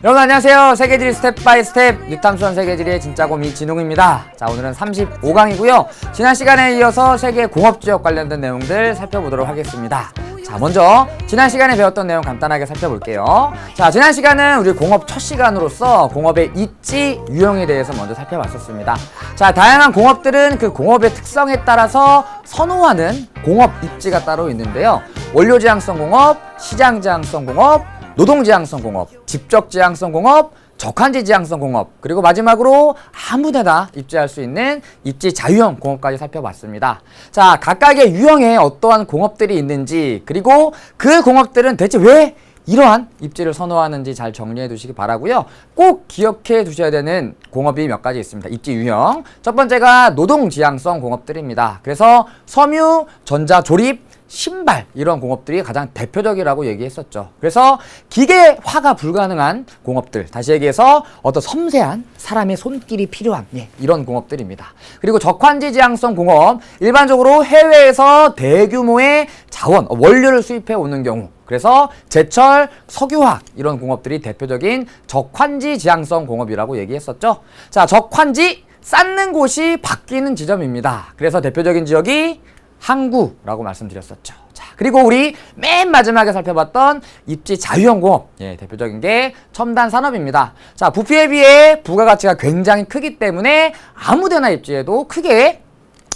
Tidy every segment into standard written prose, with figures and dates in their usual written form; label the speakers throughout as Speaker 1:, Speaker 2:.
Speaker 1: 여러분 안녕하세요. 세계지리 스텝 바이 스텝 뉴탐선 세계지리의 진짜곰 이진웅입니다. 자, 오늘은 35강이고요. 지난 시간에 이어서 세계 공업지역 관련된 내용들 살펴보도록 하겠습니다. 자, 먼저 지난 시간에 배웠던 내용 간단하게 살펴볼게요. 자, 지난 시간은 우리 공업 첫 시간으로서 공업의 입지 유형에 대해서 먼저 살펴봤었습니다. 자, 다양한 공업들은 그 공업의 특성에 따라서 선호하는 공업 입지가 따로 있는데요. 원료지향성 공업, 시장지향성 공업, 노동지향성 공업, 직접지향성 공업, 적환지지향성 공업, 그리고 마지막으로 아무데나 입지할 수 있는 입지 자유형 공업까지 살펴봤습니다. 자, 각각의 유형에 어떠한 공업들이 있는지, 그리고 그 공업들은 대체 왜 이러한 입지를 선호하는지 잘 정리해 두시기 바라고요. 꼭 기억해 두셔야 되는 공업이 몇 가지 있습니다. 입지 유형. 첫 번째가 노동지향성 공업들입니다. 그래서 섬유, 전자조립, 신발 이런 공업들이 가장 대표적이라고 얘기했었죠. 그래서 기계화가 불가능한 공업들, 다시 얘기해서 어떤 섬세한 사람의 손길이 필요한 이런 공업들입니다. 그리고 적환지지향성 공업, 일반적으로 해외에서 대규모의 자원, 원료를 수입해 오는 경우, 그래서 제철, 석유화학 이런 공업들이 대표적인 적환지지향성 공업이라고 얘기했었죠. 자, 적환지, 쌓는 곳이 바뀌는 지점입니다. 그래서 대표적인 지역이 항구라고 말씀드렸었죠. 자, 그리고 우리 맨 마지막에 살펴봤던 입지 자유형 공업, 대표적인 게 첨단 산업입니다. 자, 부피에 비해 부가가치가 굉장히 크기 때문에 아무데나 입지해도 크게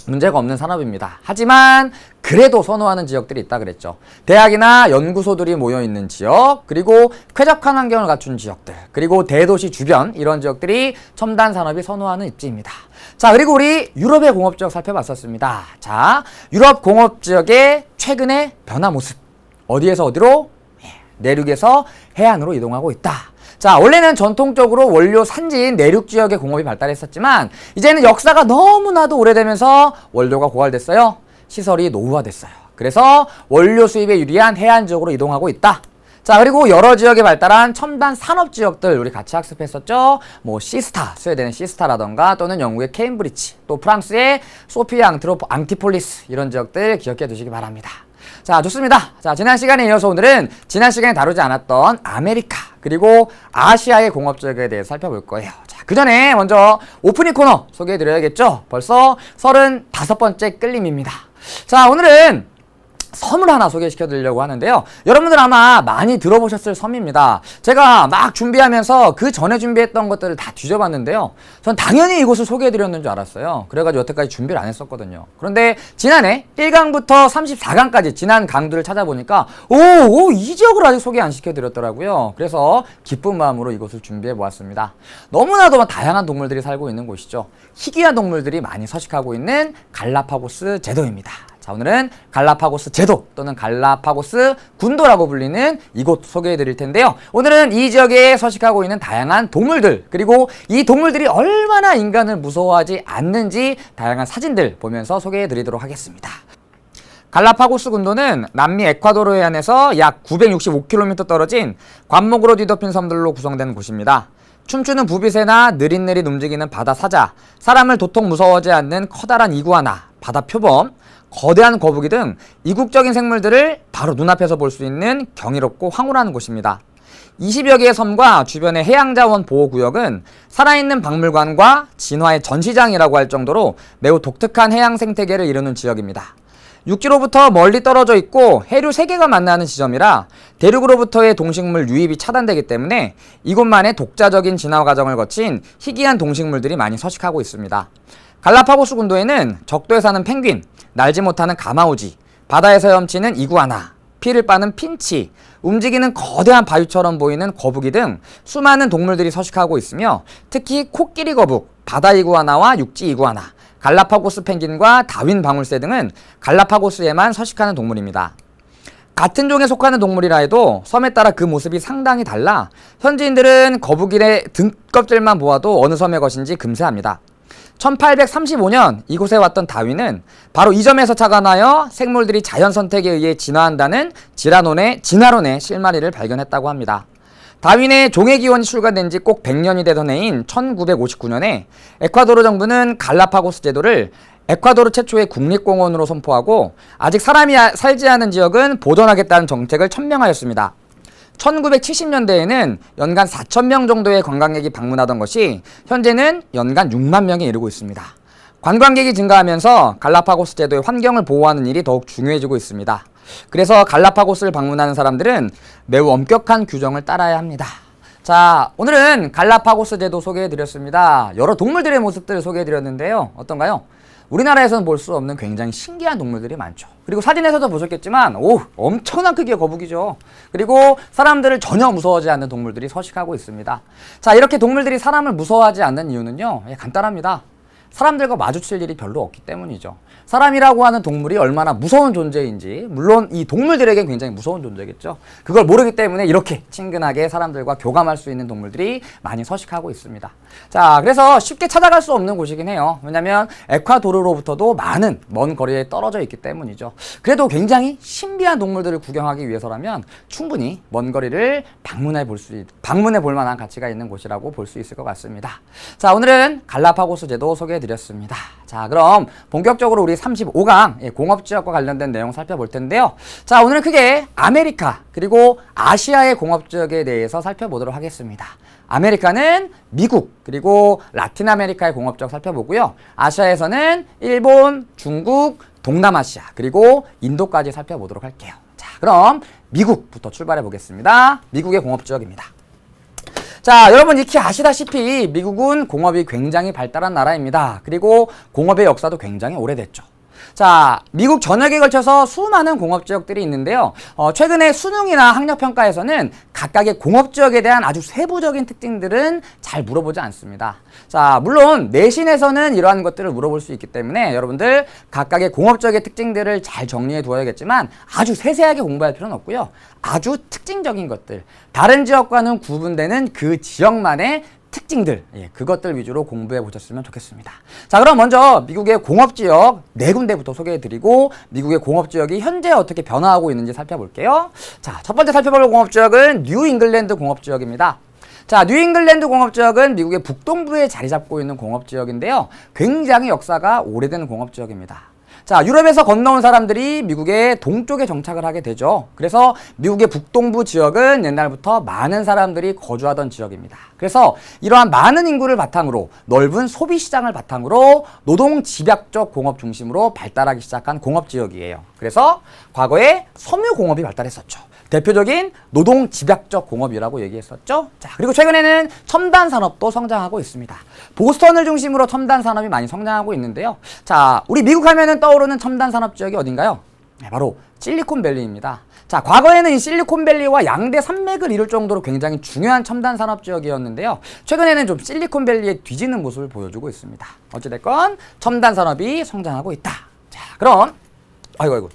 Speaker 1: 문제가 없는 산업입니다. 하지만 그래도 선호하는 지역들이 있다 그랬죠. 대학이나 연구소들이 모여있는 지역, 그리고 쾌적한 환경을 갖춘 지역들, 그리고 대도시 주변 이런 지역들이 첨단 산업이 선호하는 입지입니다. 자, 그리고 우리 유럽의 공업지역 살펴봤었습니다. 자, 유럽 공업지역의 최근의 변화 모습. 어디에서 어디로? 내륙에서 해안으로 이동하고 있다. 자, 원래는 전통적으로 원료 산지인 내륙 지역의 공업이 발달했었지만 이제는 역사가 너무나도 오래되면서 원료가 고갈됐어요. 시설이 노후화됐어요. 그래서 원료 수입에 유리한 해안 지역으로 이동하고 있다. 자, 그리고 여러 지역에 발달한 첨단 산업 지역들 우리 같이 학습했었죠. 뭐 시스타, 스웨덴의 시스타라던가 또는 영국의 케임브리지, 또 프랑스의 소피아 앙티폴리스 이런 지역들 기억해 두시기 바랍니다. 자, 좋습니다. 자, 지난 시간에 이어서 오늘은 지난 시간에 다루지 않았던 아메리카 그리고 아시아의 공업지역에 대해서 살펴볼 거예요. 자, 그 전에 먼저 오프닝 코너 소개해 드려야겠죠. 벌써 35번째 끌림입니다. 자, 오늘은 섬을 하나 소개시켜 드리려고 하는데요. 여러분들 아마 많이 들어보셨을 섬입니다. 제가 막 준비하면서 그 전에 준비했던 것들을 다 뒤져봤는데요. 전 당연히 이곳을 소개해 드렸는 줄 알았어요. 그래가지고 여태까지 준비를 안 했었거든요. 그런데 지난해 1강부터 34강까지 지난 강들을 찾아보니까 이 지역을 아직 소개 안 시켜 드렸더라고요. 그래서 기쁜 마음으로 이곳을 준비해 보았습니다. 너무나도 다양한 동물들이 살고 있는 곳이죠. 희귀한 동물들이 많이 서식하고 있는 갈라파고스 제도입니다. 자, 오늘은 갈라파고스 제도 또는 갈라파고스 군도라고 불리는 이곳 소개해 드릴 텐데요. 오늘은 이 지역에 서식하고 있는 다양한 동물들, 그리고 이 동물들이 얼마나 인간을 무서워하지 않는지 다양한 사진들 보면서 소개해 드리도록 하겠습니다. 갈라파고스 군도는 남미 에콰도르 해안에서 약 965km 떨어진 관목으로 뒤덮인 섬들로 구성된 곳입니다. 춤추는 부비새나 느릿느릿 움직이는 바다 사자, 사람을 도통 무서워하지 않는 커다란 이구아나, 바다 표범, 거대한 거북이 등 이국적인 생물들을 바로 눈앞에서 볼 수 있는 경이롭고 황홀한 곳입니다. 20여 개의 섬과 주변의 해양자원 보호구역은 살아있는 박물관과 진화의 전시장이라고 할 정도로 매우 독특한 해양 생태계를 이루는 지역입니다. 육지로부터 멀리 떨어져 있고 해류 3개가 만나는 지점이라 대륙으로부터의 동식물 유입이 차단되기 때문에 이곳만의 독자적인 진화 과정을 거친 희귀한 동식물들이 많이 서식하고 있습니다. 갈라파고스 군도에는 적도에 사는 펭귄, 날지 못하는 가마우지, 바다에서 헤엄치는 이구아나, 피를 빠는 핀치, 움직이는 거대한 바위처럼 보이는 거북이 등 수많은 동물들이 서식하고 있으며 특히 코끼리 거북, 바다 이구아나와 육지 이구아나, 갈라파고스 펭귄과 다윈 방울새 등은 갈라파고스에만 서식하는 동물입니다. 같은 종에 속하는 동물이라 해도 섬에 따라 그 모습이 상당히 달라 현지인들은 거북이의 등껍질만 보아도 어느 섬의 것인지 금세합니다. 1835년 이곳에 왔던 다윈은 바로 이 점에서 착안하여 생물들이 자연 선택에 의해 진화한다는 진화론의 실마리를 발견했다고 합니다. 다윈의 종의 기원이 출간된 지 꼭 100년이 되던 해인 1959년에 에콰도르 정부는 갈라파고스 제도를 에콰도르 최초의 국립공원으로 선포하고 아직 사람이 살지 않은 지역은 보존하겠다는 정책을 천명하였습니다. 1970년대에는 연간 4,000명 정도의 관광객이 방문하던 것이 현재는 연간 6만 명에 이르고 있습니다. 관광객이 증가하면서 갈라파고스 제도의 환경을 보호하는 일이 더욱 중요해지고 있습니다. 그래서 갈라파고스를 방문하는 사람들은 매우 엄격한 규정을 따라야 합니다. 자, 오늘은 갈라파고스 제도 소개해드렸습니다. 여러 동물들의 모습들을 소개해드렸는데요. 어떤가요? 우리나라에서는 볼 수 없는 굉장히 신기한 동물들이 많죠. 그리고 사진에서도 보셨겠지만 엄청난 크기의 거북이죠. 그리고 사람들을 전혀 무서워하지 않는 동물들이 서식하고 있습니다. 자, 이렇게 동물들이 사람을 무서워하지 않는 이유는요, 간단합니다. 사람들과 마주칠 일이 별로 없기 때문이죠. 사람이라고 하는 동물이 얼마나 무서운 존재인지, 물론 이 동물들에겐 굉장히 무서운 존재겠죠. 그걸 모르기 때문에 이렇게 친근하게 사람들과 교감할 수 있는 동물들이 많이 서식하고 있습니다. 자, 그래서 쉽게 찾아갈 수 없는 곳이긴 해요. 왜냐하면 에콰도르로부터도 많은 먼 거리에 떨어져 있기 때문이죠. 그래도 굉장히 신비한 동물들을 구경하기 위해서라면 충분히 먼 거리를 방문해 볼 만한 가치가 있는 곳이라고 볼 수 있을 것 같습니다. 자, 오늘은 갈라파고스 제도 소개해드렸습니다. 자, 그럼 본격적으로 우리 35강 공업지역과 관련된 내용 살펴볼 텐데요. 자, 오늘은 크게 아메리카 그리고 아시아의 공업지역에 대해서 살펴보도록 하겠습니다. 아메리카는 미국 그리고 라틴 아메리카의 공업지역 살펴보고요. 아시아에서는 일본, 중국, 동남아시아 그리고 인도까지 살펴보도록 할게요. 자, 그럼 미국부터 출발해 보겠습니다. 미국의 공업지역입니다. 자, 여러분 익히 아시다시피 미국은 공업이 굉장히 발달한 나라입니다. 그리고 공업의 역사도 굉장히 오래됐죠. 자, 미국 전역에 걸쳐서 수많은 공업지역들이 있는데요. 최근에 수능이나 학력평가에서는 각각의 공업지역에 대한 아주 세부적인 특징들은 잘 물어보지 않습니다. 자, 물론 내신에서는 이러한 것들을 물어볼 수 있기 때문에 여러분들 각각의 공업지역의 특징들을 잘 정리해 두어야겠지만 아주 세세하게 공부할 필요는 없고요. 아주 특징적인 것들, 다른 지역과는 구분되는 그 지역만의 특징들, 그것들 위주로 공부해 보셨으면 좋겠습니다. 자, 그럼 먼저 미국의 공업지역 4군데부터 소개해드리고 미국의 공업지역이 현재 어떻게 변화하고 있는지 살펴볼게요. 자, 첫 번째 살펴볼 공업지역은 뉴잉글랜드 공업지역입니다. 자, 뉴잉글랜드 공업지역은 미국의 북동부에 자리 잡고 있는 공업지역인데요. 굉장히 역사가 오래된 공업지역입니다. 자, 유럽에서 건너온 사람들이 미국의 동쪽에 정착을 하게 되죠. 그래서 미국의 북동부 지역은 옛날부터 많은 사람들이 거주하던 지역입니다. 그래서 이러한 많은 인구를 바탕으로 넓은 소비 시장을 바탕으로 노동 집약적 공업 중심으로 발달하기 시작한 공업 지역이에요. 그래서 과거에 섬유 공업이 발달했었죠. 대표적인 노동 집약적 공업이라고 얘기했었죠. 자, 그리고 최근에는 첨단 산업도 성장하고 있습니다. 보스턴을 중심으로 첨단 산업이 많이 성장하고 있는데요. 자, 우리 미국 하면은 떠오르는 첨단 산업 지역이 어딘가요? 네, 바로 실리콘밸리입니다. 자, 과거에는 이 실리콘밸리와 양대 산맥을 이룰 정도로 굉장히 중요한 첨단 산업 지역이었는데요. 최근에는 좀 실리콘밸리의 뒤지는 모습을 보여주고 있습니다. 어찌됐건 첨단 산업이 성장하고 있다. 자, 그럼 아이고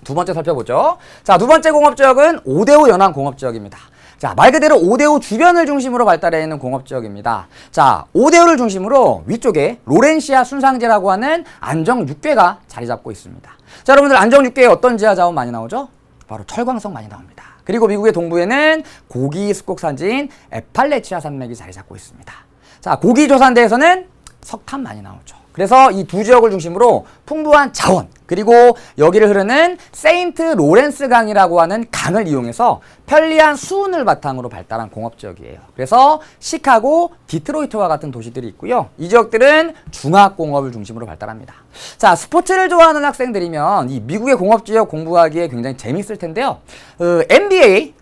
Speaker 1: 두 번째 살펴보죠. 자, 두 번째 공업지역은 오데오 연안 공업지역입니다. 자, 말 그대로 오데오 주변을 중심으로 발달해 있는 공업지역입니다. 자, 오데오를 중심으로 위쪽에 로렌시아 순상지라고 하는 안정 6괴가 자리 잡고 있습니다. 자, 여러분들 안정 6괴에 어떤 지하자원 많이 나오죠? 바로 철광석 많이 나옵니다. 그리고 미국의 동부에는 고기 습곡산지인 에팔레치아 산맥이 자리 잡고 있습니다. 자, 고기 조산대에서는 석탄 많이 나오죠. 그래서 이 두 지역을 중심으로 풍부한 자원, 그리고 여기를 흐르는 세인트 로렌스 강이라고 하는 강을 이용해서 편리한 수은을 바탕으로 발달한 공업지역이에요. 그래서 시카고, 디트로이트와 같은 도시들이 있고요. 이 지역들은 중화공업을 중심으로 발달합니다. 자, 스포츠를 좋아하는 학생들이면 이 미국의 공업지역 공부하기에 굉장히 재밌을 텐데요. NBA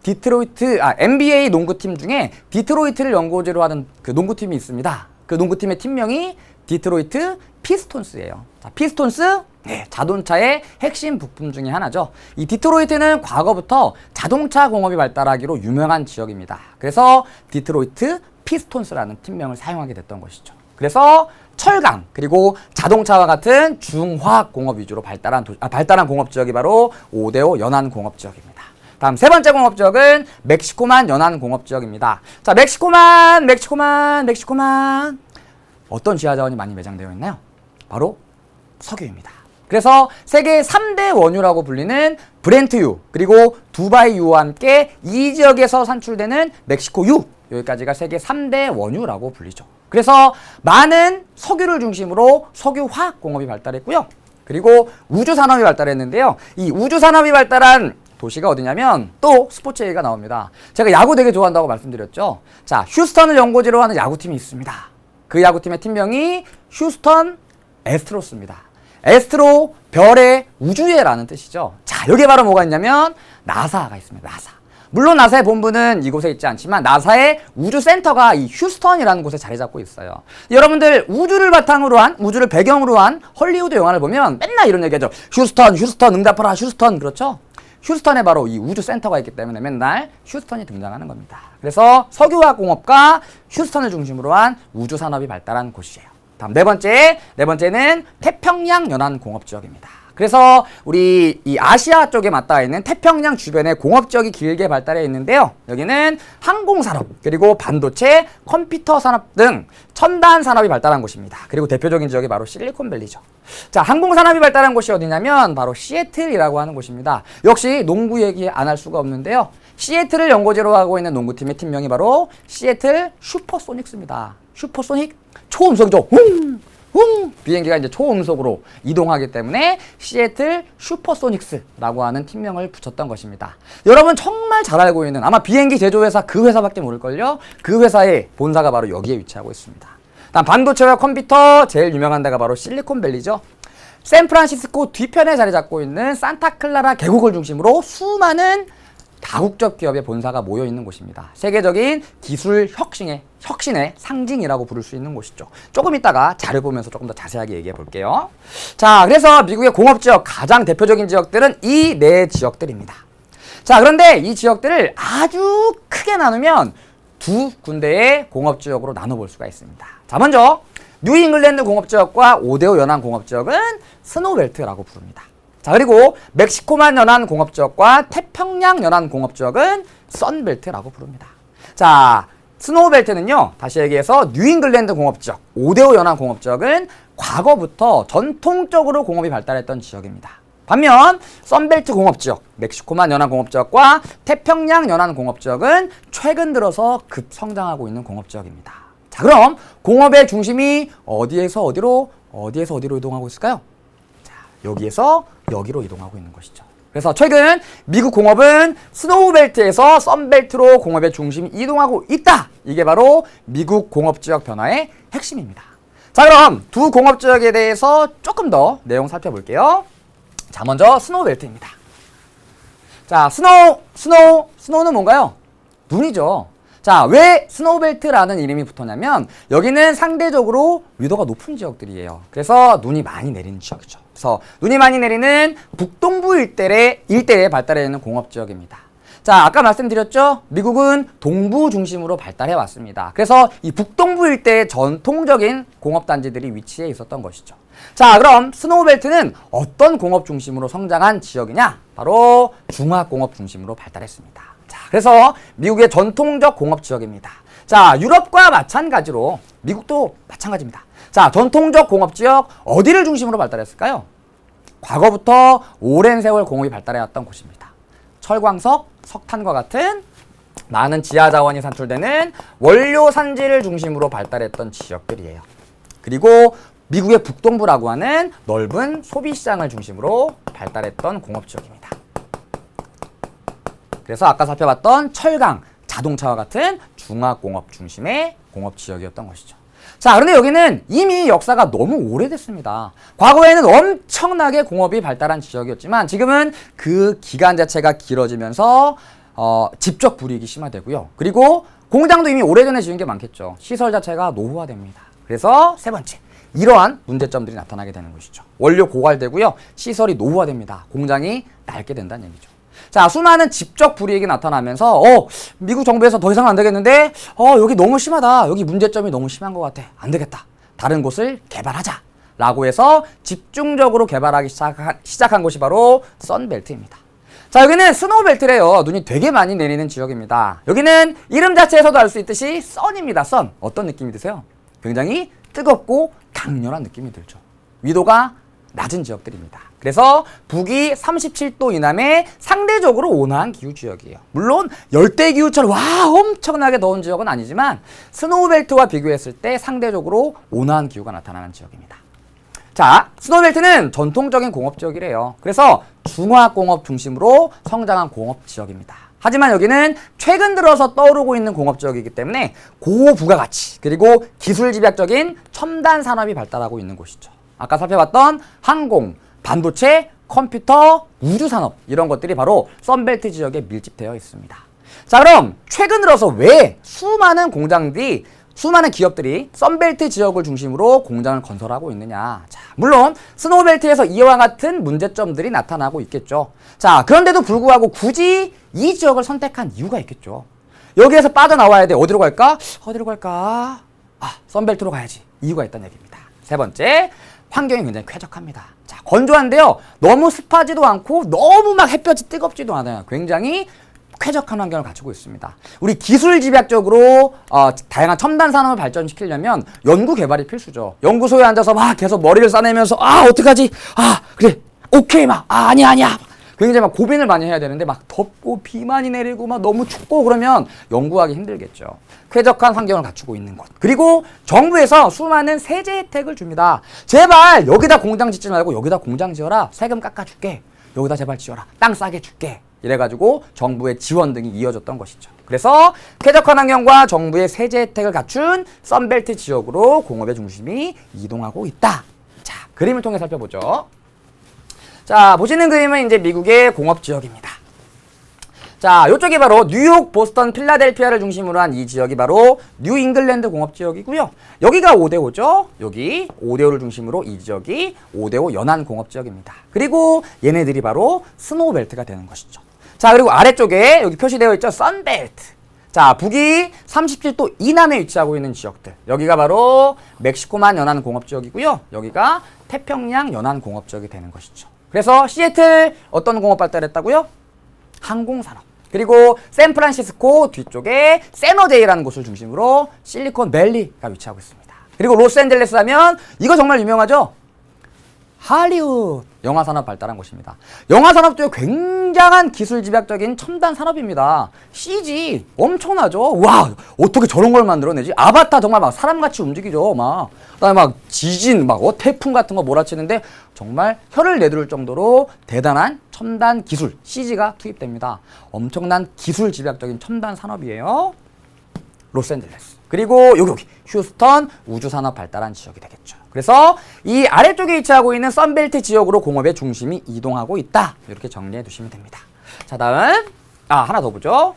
Speaker 1: 농구팀 중에 디트로이트를 연고지로 하는 그 농구팀이 있습니다. 그 농구팀의 팀명이 디트로이트 피스톤스예요. 자, 피스톤스, 자동차의 핵심 부품 중에 하나죠. 이 디트로이트는 과거부터 자동차 공업이 발달하기로 유명한 지역입니다. 그래서 디트로이트 피스톤스라는 팀명을 사용하게 됐던 것이죠. 그래서 철강 그리고 자동차와 같은 중화학 공업 위주로 발달한 공업 지역이 바로 오데오 연안 공업 지역입니다. 다음 세 번째 공업 지역은 멕시코만 연안 공업 지역입니다. 자, 멕시코만 어떤 지하자원이 많이 매장되어 있나요? 바로 석유입니다. 그래서 세계 3대 원유라고 불리는 브렌트유 그리고 두바이유와 함께 이 지역에서 산출되는 멕시코유, 여기까지가 세계 3대 원유라고 불리죠. 그래서 많은 석유를 중심으로 석유화학 공업이 발달했고요. 그리고 우주산업이 발달했는데요. 이 우주산업이 발달한 도시가 어디냐면 또 스포츠 얘기가 나옵니다. 제가 야구 되게 좋아한다고 말씀드렸죠. 자, 휴스턴을 연고지로 하는 야구팀이 있습니다. 그 야구팀의 팀명이 휴스턴 애스트로스입니다. 애스트로, 별의 우주에라는 뜻이죠. 자, 여기에 바로 뭐가 있냐면 나사가 있습니다. 나사. 물론 나사의 본부는 이곳에 있지 않지만 나사의 우주센터가 이 휴스턴이라는 곳에 자리 잡고 있어요. 여러분들 우주를 바탕으로 한, 우주를 배경으로 한 헐리우드 영화를 보면 맨날 이런 얘기하죠. 휴스턴, 휴스턴, 응답하라, 휴스턴. 그렇죠? 휴스턴에 바로 이 우주센터가 있기 때문에 맨날 휴스턴이 등장하는 겁니다. 그래서 석유화학공업과 휴스턴을 중심으로 한 우주산업이 발달한 곳이에요. 다음 네 번째는 태평양 연안공업지역입니다. 그래서 우리 이 아시아 쪽에 맞닿아 있는 태평양 주변에 공업지역이 길게 발달해 있는데요. 여기는 항공산업, 그리고 반도체, 컴퓨터 산업 등 첨단 산업이 발달한 곳입니다. 그리고 대표적인 지역이 바로 실리콘밸리죠. 자, 항공산업이 발달한 곳이 어디냐면 바로 시애틀이라고 하는 곳입니다. 역시 농구 얘기 안 할 수가 없는데요. 시애틀을 연고지로 하고 있는 농구팀의 팀명이 바로 시애틀 슈퍼소닉스입니다. 슈퍼소닉, 초음속이죠. 비행기가 이제 초음속으로 이동하기 때문에 시애틀 슈퍼소닉스라고 하는 팀명을 붙였던 것입니다. 여러분 정말 잘 알고 있는, 아마 비행기 제조회사 그 회사밖에 모를걸요. 그 회사의 본사가 바로 여기에 위치하고 있습니다. 다음 반도체와 컴퓨터 제일 유명한 데가 바로 실리콘밸리죠. 샌프란시스코 뒤편에 자리 잡고 있는 산타클라라 계곡을 중심으로 수많은 다국적 기업의 본사가 모여 있는 곳입니다. 세계적인 기술 혁신의 상징이라고 부를 수 있는 곳이죠. 조금 이따가 자료 보면서 조금 더 자세하게 얘기해 볼게요. 자, 그래서 미국의 공업지역 가장 대표적인 지역들은 이 네 지역들입니다. 자, 그런데 이 지역들을 아주 크게 나누면 두 군데의 공업지역으로 나눠볼 수가 있습니다. 자, 먼저 뉴잉글랜드 공업지역과 오데오 연안 공업지역은 스노우벨트라고 부릅니다. 자, 그리고 멕시코만 연안 공업지역과 태평양 연안 공업지역은 선벨트라고 부릅니다. 자, 스노우벨트는요, 다시 얘기해서 뉴잉글랜드 공업지역, 오데오 연안 공업지역은 과거부터 전통적으로 공업이 발달했던 지역입니다. 반면 선벨트 공업지역, 멕시코만 연안 공업지역과 태평양 연안 공업지역은 최근 들어서 급성장하고 있는 공업지역입니다. 자, 그럼 공업의 중심이 어디에서 어디로 이동하고 있을까요? 자, 여기에서 여기로 이동하고 있는 것이죠. 그래서 최근 미국 공업은 스노우벨트에서 썬벨트로 공업의 중심이 이동하고 있다. 이게 바로 미국 공업지역 변화의 핵심입니다. 자, 그럼 두 공업지역에 대해서 조금 더 내용 살펴볼게요. 자, 먼저 스노우벨트입니다. 자, 스노우는 뭔가요? 눈이죠. 자, 왜 스노우벨트라는 이름이 붙었냐면 여기는 상대적으로 위도가 높은 지역들이에요. 그래서 눈이 많이 내리는 지역이죠. 그래서 눈이 많이 내리는 북동부 일대에 발달해 있는 공업지역입니다. 자, 아까 말씀드렸죠? 미국은 동부 중심으로 발달해 왔습니다. 그래서 이 북동부 일대에 전통적인 공업단지들이 위치해 있었던 것이죠. 자, 그럼 스노우벨트는 어떤 공업 중심으로 성장한 지역이냐? 바로 중화공업 중심으로 발달했습니다. 자, 그래서 미국의 전통적 공업 지역입니다. 자, 유럽과 마찬가지로 미국도 마찬가지입니다. 자, 전통적 공업 지역 어디를 중심으로 발달했을까요? 과거부터 오랜 세월 공업이 발달해왔던 곳입니다. 철광석, 석탄과 같은 많은 지하 자원이 산출되는 원료 산지를 중심으로 발달했던 지역들이에요. 그리고 미국의 북동부라고 하는 넓은 소비시장을 중심으로 발달했던 공업지역입니다. 그래서 아까 살펴봤던 철강, 자동차와 같은 중화공업 중심의 공업지역이었던 것이죠. 자, 그런데 여기는 이미 역사가 너무 오래됐습니다. 과거에는 엄청나게 공업이 발달한 지역이었지만 지금은 그 기간 자체가 길어지면서 집적 불이익이 심화되고요. 그리고 공장도 이미 오래전에 지은 게 많겠죠. 시설 자체가 노후화됩니다. 그래서 세 번째, 이러한 문제점들이 나타나게 되는 것이죠. 원료 고갈되고요. 시설이 노후화됩니다. 공장이 낡게 된다는 얘기죠. 자, 수많은 집적 불이익이 나타나면서 미국 정부에서 더 이상은 안 되겠는데 여기 너무 심하다. 여기 문제점이 너무 심한 것 같아. 안 되겠다. 다른 곳을 개발하자. 라고 해서 집중적으로 개발하기 시작한 곳이 바로 선벨트입니다. 자, 여기는 스노우벨트래요. 눈이 되게 많이 내리는 지역입니다. 여기는 이름 자체에서도 알 수 있듯이 선입니다. 선. 어떤 느낌이 드세요? 굉장히 뜨겁고 강렬한 느낌이 들죠. 위도가 낮은 지역들입니다. 그래서 북위 37도 이남의 상대적으로 온화한 기후 지역이에요. 물론 열대기후처럼 엄청나게 더운 지역은 아니지만 스노우벨트와 비교했을 때 상대적으로 온화한 기후가 나타나는 지역입니다. 자, 스노우벨트는 전통적인 공업지역이래요. 그래서 중화공업 중심으로 성장한 공업 지역입니다. 하지만 여기는 최근 들어서 떠오르고 있는 공업 지역이기 때문에 고부가가치 그리고 기술 집약적인 첨단 산업이 발달하고 있는 곳이죠. 아까 살펴봤던 항공, 반도체, 컴퓨터, 우주산업 이런 것들이 바로 썬벨트 지역에 밀집되어 있습니다. 자, 그럼 최근 들어서 왜 수많은 기업들이 썬벨트 지역을 중심으로 공장을 건설하고 있느냐. 자, 물론 스노우벨트에서 이와 같은 문제점들이 나타나고 있겠죠. 자, 그런데도 불구하고 굳이 이 지역을 선택한 이유가 있겠죠. 여기에서 빠져나와야 돼. 어디로 갈까? 썬벨트로 가야지. 이유가 있다는 얘기입니다. 세 번째, 환경이 굉장히 쾌적합니다. 자, 건조한데요. 너무 습하지도 않고 너무 막 햇볕이 뜨겁지도 않아요. 굉장히 쾌적한 환경을 갖추고 있습니다. 우리 기술 집약적으로 다양한 첨단 산업을 발전시키려면 연구 개발이 필수죠. 연구소에 앉아서 막 계속 머리를 싸내면서 어떡하지? 그래. 오케이 아니야. 굉장히 막 고민을 많이 해야 되는데 막 덥고 비만이 내리고 막 너무 춥고 그러면 연구하기 힘들겠죠. 쾌적한 환경을 갖추고 있는 것. 그리고 정부에서 수많은 세제 혜택을 줍니다. 제발 여기다 공장 짓지 말고 여기다 공장 지어라. 세금 깎아줄게. 여기다 제발 지어라. 땅 싸게 줄게. 이래가지고 정부의 지원 등이 이어졌던 것이죠. 그래서 쾌적한 환경과 정부의 세제 혜택을 갖춘 썬벨트 지역으로 공업의 중심이 이동하고 있다. 자, 그림을 통해 살펴보죠. 자, 보시는 그림은 이제 미국의 공업 지역입니다. 자, 요쪽이 바로 뉴욕, 보스턴, 필라델피아를 중심으로 한 이 지역이 바로 뉴 잉글랜드 공업 지역이고요. 여기가 5대5죠. 여기 5대5를 중심으로 이 지역이 5대5 연안 공업 지역입니다. 그리고 얘네들이 바로 스노우벨트가 되는 것이죠. 자, 그리고 아래쪽에 여기 표시되어 있죠. 썬벨트. 자, 북이 37도 이남에 위치하고 있는 지역들. 여기가 바로 멕시코만 연안 공업 지역이고요. 여기가 태평양 연안 공업 지역이 되는 것이죠. 그래서 시애틀 어떤 공업 발달했다고요? 항공산업. 그리고 샌프란시스코 뒤쪽에 세너제이라는 곳을 중심으로 실리콘밸리가 위치하고 있습니다. 그리고 로스앤젤레스 하면 이거 정말 유명하죠? 할리우드 영화산업 발달한 곳입니다. 영화산업도 굉장한 기술 집약적인 첨단 산업입니다. CG 엄청나죠? 와, 어떻게 저런 걸 만들어내지? 아바타 정말 막 사람같이 움직이죠. 그다음에 막 지진, 태풍 같은 거 몰아치는데 정말 혀를 내두를 정도로 대단한 첨단 기술, CG가 투입됩니다. 엄청난 기술 집약적인 첨단 산업이에요. 로스앤젤레스. 그리고 여기 휴스턴 우주산업 발달한 지역이 되겠죠. 그래서 이 아래쪽에 위치하고 있는 썬벨트 지역으로 공업의 중심이 이동하고 있다. 이렇게 정리해 두시면 됩니다. 자, 다음 하나 더 보죠.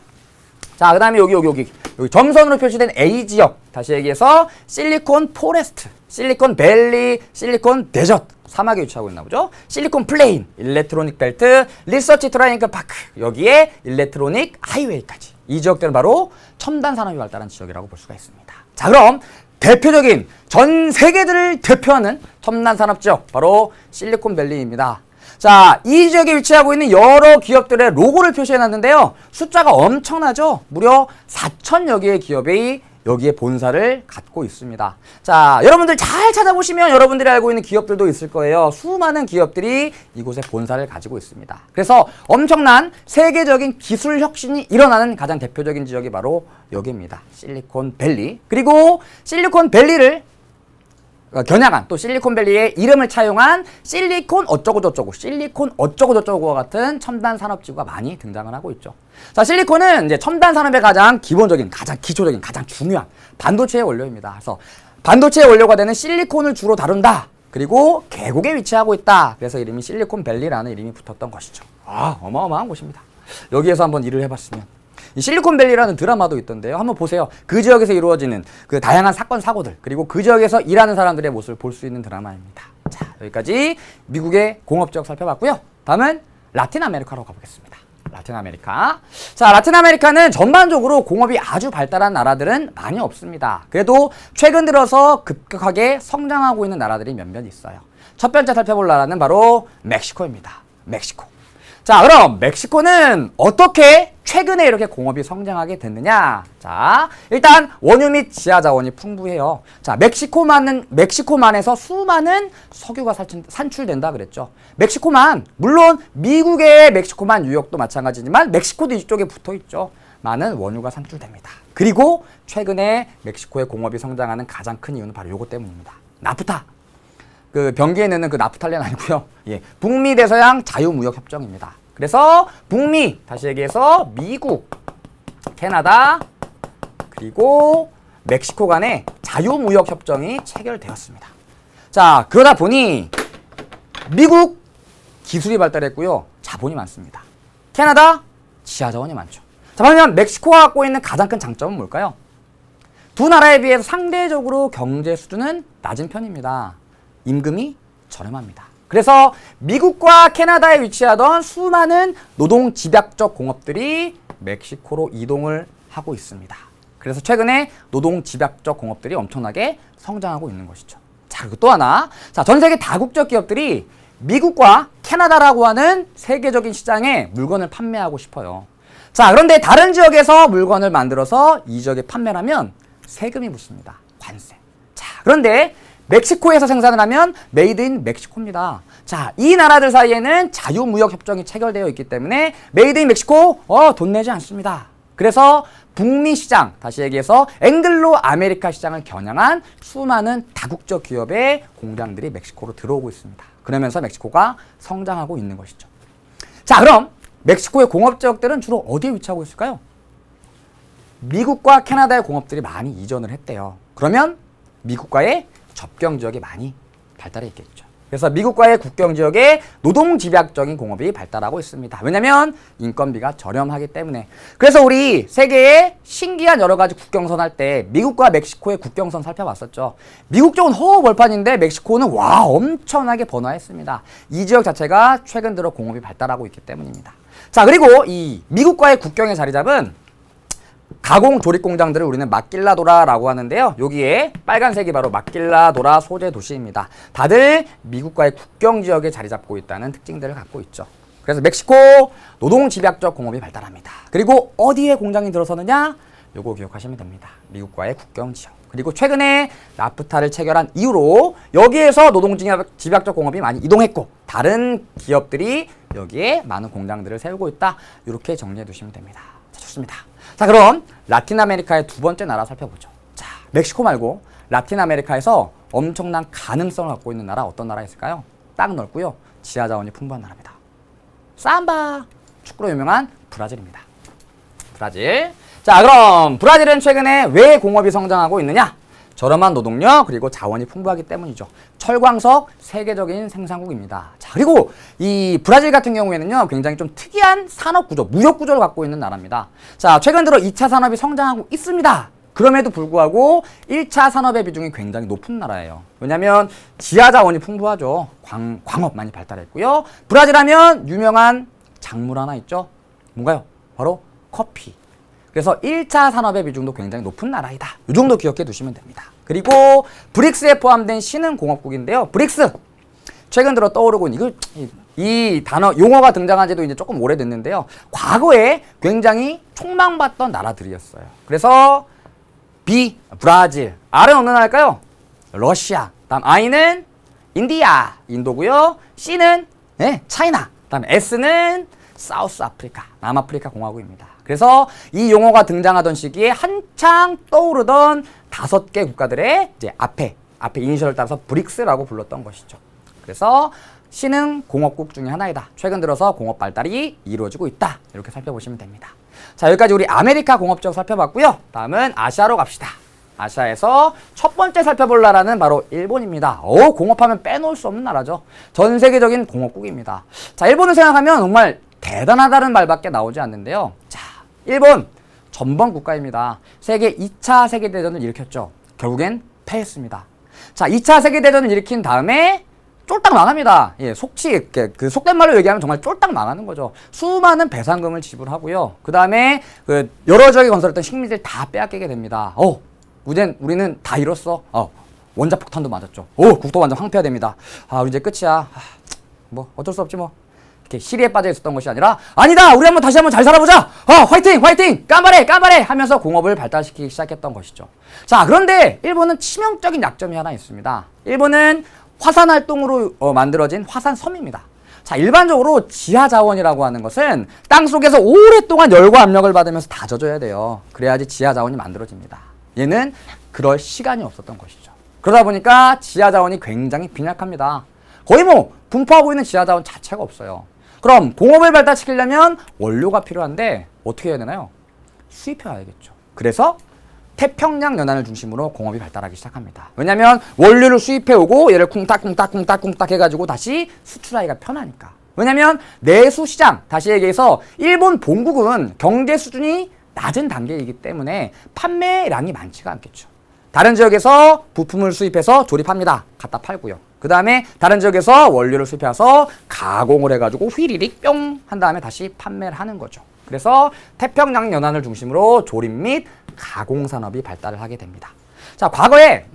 Speaker 1: 자, 그 다음에 여기 점선으로 표시된 A 지역. 다시 얘기해서 실리콘 포레스트, 실리콘 밸리, 실리콘 데저트. 사막에 위치하고 있나 보죠. 실리콘 플레인, 일렉트로닉 벨트, 리서치 트라이앵글 파크. 여기에 일렉트로닉 하이웨이까지. 이 지역들은 바로 첨단 산업이 발달한 지역이라고 볼 수가 있습니다. 자, 그럼 대표적인 전 세계들을 대표하는 첨단 산업 지역 바로 실리콘밸리입니다. 자, 이 지역에 위치하고 있는 여러 기업들의 로고를 표시해 놨는데요. 숫자가 엄청나죠? 무려 4,000여 개의 기업이 여기에 본사를 갖고 있습니다. 자, 여러분들 잘 찾아보시면 여러분들이 알고 있는 기업들도 있을 거예요. 수많은 기업들이 이곳에 본사를 가지고 있습니다. 그래서 엄청난 세계적인 기술 혁신이 일어나는 가장 대표적인 지역이 바로 여기입니다. 실리콘밸리. 그리고 실리콘밸리를 겨냥한 또 실리콘밸리의 이름을 차용한 실리콘 어쩌고저쩌고, 실리콘 어쩌고저쩌고와 같은 첨단 산업지구가 많이 등장을 하고 있죠. 자, 실리콘은 이제 첨단 산업의 가장 기본적인, 가장 기초적인, 가장 중요한 반도체의 원료입니다. 그래서 반도체의 원료가 되는 실리콘을 주로 다룬다. 그리고 계곡에 위치하고 있다. 그래서 이름이 실리콘밸리라는 이름이 붙었던 것이죠. 어마어마한 곳입니다. 여기에서 한번 일을 해봤으면. 이 실리콘밸리라는 드라마도 있던데요. 한번 보세요. 그 지역에서 이루어지는 그 다양한 사건, 사고들, 그리고 그 지역에서 일하는 사람들의 모습을 볼 수 있는 드라마입니다. 자, 여기까지 미국의 공업지역 살펴봤고요. 다음은 라틴 아메리카로 가보겠습니다. 라틴 아메리카. 자, 라틴 아메리카는 전반적으로 공업이 아주 발달한 나라들은 많이 없습니다. 그래도 최근 들어서 급격하게 성장하고 있는 나라들이 몇몇 있어요. 첫 번째 살펴볼 나라는 바로 멕시코입니다. 멕시코. 자, 그럼 멕시코는 어떻게 최근에 이렇게 공업이 성장하게 됐느냐? 자, 일단 원유 및 지하 자원이 풍부해요. 자, 멕시코만에서 수많은 석유가 산출된다 그랬죠. 멕시코만, 물론 미국의 멕시코만, 뉴욕도 마찬가지지만 멕시코도 이쪽에 붙어 있죠. 많은 원유가 산출됩니다. 그리고 최근에 멕시코의 공업이 성장하는 가장 큰 이유는 바로 이것 때문입니다. 나프타. 그 변기에 넣는 그 나프탈렌 아니고요. 예, 북미 대서양 자유무역 협정입니다. 그래서 북미, 다시 얘기해서 미국, 캐나다, 그리고 멕시코 간의 자유무역 협정이 체결되었습니다. 자, 그러다 보니 미국 기술이 발달했고요. 자본이 많습니다. 캐나다 지하자원이 많죠. 자, 그러면 멕시코가 갖고 있는 가장 큰 장점은 뭘까요? 두 나라에 비해서 상대적으로 경제 수준은 낮은 편입니다. 임금이 저렴합니다. 그래서 미국과 캐나다에 위치하던 수많은 노동 집약적 공업들이 멕시코로 이동을 하고 있습니다. 그래서 최근에 노동 집약적 공업들이 엄청나게 성장하고 있는 것이죠. 자, 그리고 또 하나. 자, 전 세계 다국적 기업들이 미국과 캐나다라고 하는 세계적인 시장에 물건을 판매하고 싶어요. 자, 그런데 다른 지역에서 물건을 만들어서 이 지역에 판매를 하면 세금이 붙습니다. 관세. 자, 그런데 멕시코에서 생산을 하면 메이드 인 멕시코입니다. 자, 이 나라들 사이에는 자유무역 협정이 체결되어 있기 때문에 메이드 인 멕시코 돈 내지 않습니다. 그래서 북미 시장, 다시 얘기해서 앵글로 아메리카 시장을 겨냥한 수많은 다국적 기업의 공장들이 멕시코로 들어오고 있습니다. 그러면서 멕시코가 성장하고 있는 것이죠. 자, 그럼 멕시코의 공업 지역들은 주로 어디에 위치하고 있을까요? 미국과 캐나다의 공업들이 많이 이전을 했대요. 그러면 미국과의 접경 지역이 많이 발달해 있겠죠. 그래서 미국과의 국경 지역에 노동 집약적인 공업이 발달하고 있습니다. 왜냐하면 인건비가 저렴하기 때문에. 그래서 우리 세계의 신기한 여러 가지 국경선 할 때 미국과 멕시코의 국경선 살펴봤었죠. 미국 쪽은 허허벌판인데 멕시코는 와 엄청나게 번화했습니다. 이 지역 자체가 최근 들어 공업이 발달하고 있기 때문입니다. 자, 그리고 이 미국과의 국경에 자리 잡은 가공 조립 공장들을 우리는 마낄라도라라고 하는데요. 여기에 빨간색이 바로 마낄라도라 소재 도시입니다. 다들 미국과의 국경 지역에 자리 잡고 있다는 특징들을 갖고 있죠. 그래서 멕시코 노동 집약적 공업이 발달합니다. 그리고 어디에 공장이 들어서느냐? 요거 기억하시면 됩니다. 미국과의 국경 지역. 그리고 최근에 나프타를 체결한 이후로 여기에서 노동 집약적 공업이 많이 이동했고 다른 기업들이 여기에 많은 공장들을 세우고 있다. 이렇게 정리해 두시면 됩니다. 자, 좋습니다. 자, 그럼 라틴 아메리카의 두 번째 나라 살펴보죠. 자, 멕시코 말고 라틴 아메리카에서 엄청난 가능성을 갖고 있는 나라 어떤 나라 있을까요? 딱 넓고요. 지하 자원이 풍부한 나라입니다. 삼바! 축구로 유명한 브라질입니다. 브라질. 자, 그럼 브라질은 최근에 왜 공업이 성장하고 있느냐? 저렴한 노동력 그리고 자원이 풍부하기 때문이죠. 철광석 세계적인 생산국입니다. 자, 그리고 이 브라질 같은 경우에는요 굉장히 좀 특이한 산업 구조, 무역 구조를 갖고 있는 나라입니다. 자, 최근 들어 2차 산업이 성장하고 있습니다. 그럼에도 불구하고 1차 산업의 비중이 굉장히 높은 나라예요. 왜냐하면 지하 자원이 풍부하죠. 광업 많이 발달했고요. 브라질 하면 유명한 작물 하나 있죠. 뭔가요? 바로 커피. 그래서 1차 산업의 비중도 굉장히 높은 나라이다. 이 정도 기억해 두시면 됩니다. 그리고 브릭스에 포함된 신흥공업국인데요. 브릭스. 최근 들어 떠오르고 있는 이 단어, 용어가 등장한 지도 이제 조금 오래됐는데요. 과거에 굉장히 촉망받던 나라들이었어요. 그래서 브라질. R은 어느 나라일까요? 러시아. 다음 I는 인디아, 인도고요. C는 차이나. 다음 S는 사우스 아프리카, 남아프리카 공화국입니다. 그래서 이 용어가 등장하던 시기에 한창 떠오르던 5개 국가들의 이제 앞에 이니셜을 따라서 브릭스라고 불렀던 것이죠. 그래서 신흥 공업국 중에 하나이다. 최근 들어서 공업 발달이 이루어지고 있다. 이렇게 살펴보시면 됩니다. 자, 여기까지 우리 아메리카 공업 지역 살펴봤고요. 다음은 아시아로 갑시다. 아시아에서 첫 번째 살펴볼 나라는 바로 일본입니다. 공업하면 빼놓을 수 없는 나라죠. 전 세계적인 공업국입니다. 자, 일본을 생각하면 정말 대단하다는 말밖에 나오지 않는데요. 자, 일본 전범 국가입니다. 세계 2차 세계대전을 일으켰죠. 결국엔 패했습니다. 자, 2차 세계대전을 일으킨 다음에 쫄딱 망합니다. 예, 속된 말로 얘기하면 정말 쫄딱 망하는 거죠. 수많은 배상금을 지불하고요. 그 다음에 여러 지역에 건설했던 식민지를 다 빼앗기게 됩니다. 우리는 다 잃었어. 원자폭탄도 맞았죠. 국토 완전 황폐화됩니다. 우리 이제 끝이야. 뭐 어쩔 수 없지 뭐. 이렇게 시리에 빠져 있었던 것이 아니라 아니다! 우리 다시 한번 잘 살아보자! 화이팅! 화이팅! 깜바레! 하면서 공업을 발달시키기 시작했던 것이죠. 자, 그런데 일본은 치명적인 약점이 하나 있습니다. 일본은 화산 활동으로 만들어진 화산섬입니다. 자, 일반적으로 지하 자원이라고 하는 것은 땅 속에서 오랫동안 열과 압력을 받으면서 다져줘야 돼요. 그래야지 지하 자원이 만들어집니다. 얘는 그럴 시간이 없었던 것이죠. 그러다 보니까 지하 자원이 굉장히 빈약합니다. 거의 뭐 분포하고 있는 지하 자원 자체가 없어요. 그럼 공업을 발달시키려면 원료가 필요한데 어떻게 해야 되나요? 수입해야겠죠. 그래서 태평양 연안을 중심으로 공업이 발달하기 시작합니다. 왜냐하면 원료를 수입해오고 얘를 쿵딱쿵딱 해가지고 다시 수출하기가 편하니까. 왜냐하면 내수 시장, 다시 얘기해서 일본 본국은 경제 수준이 낮은 단계이기 때문에 판매량이 많지가 않겠죠. 다른 지역에서 부품을 수입해서 조립합니다. 갖다 팔고요. 그 다음에 다른 지역에서 원료를 수입해서 가공을 해가지고 휘리릭 뿅 한 다음에 다시 판매를 하는 거죠. 그래서 태평양 연안을 중심으로 조립 및 가공 산업이 발달을 하게 됩니다. 자, 과거에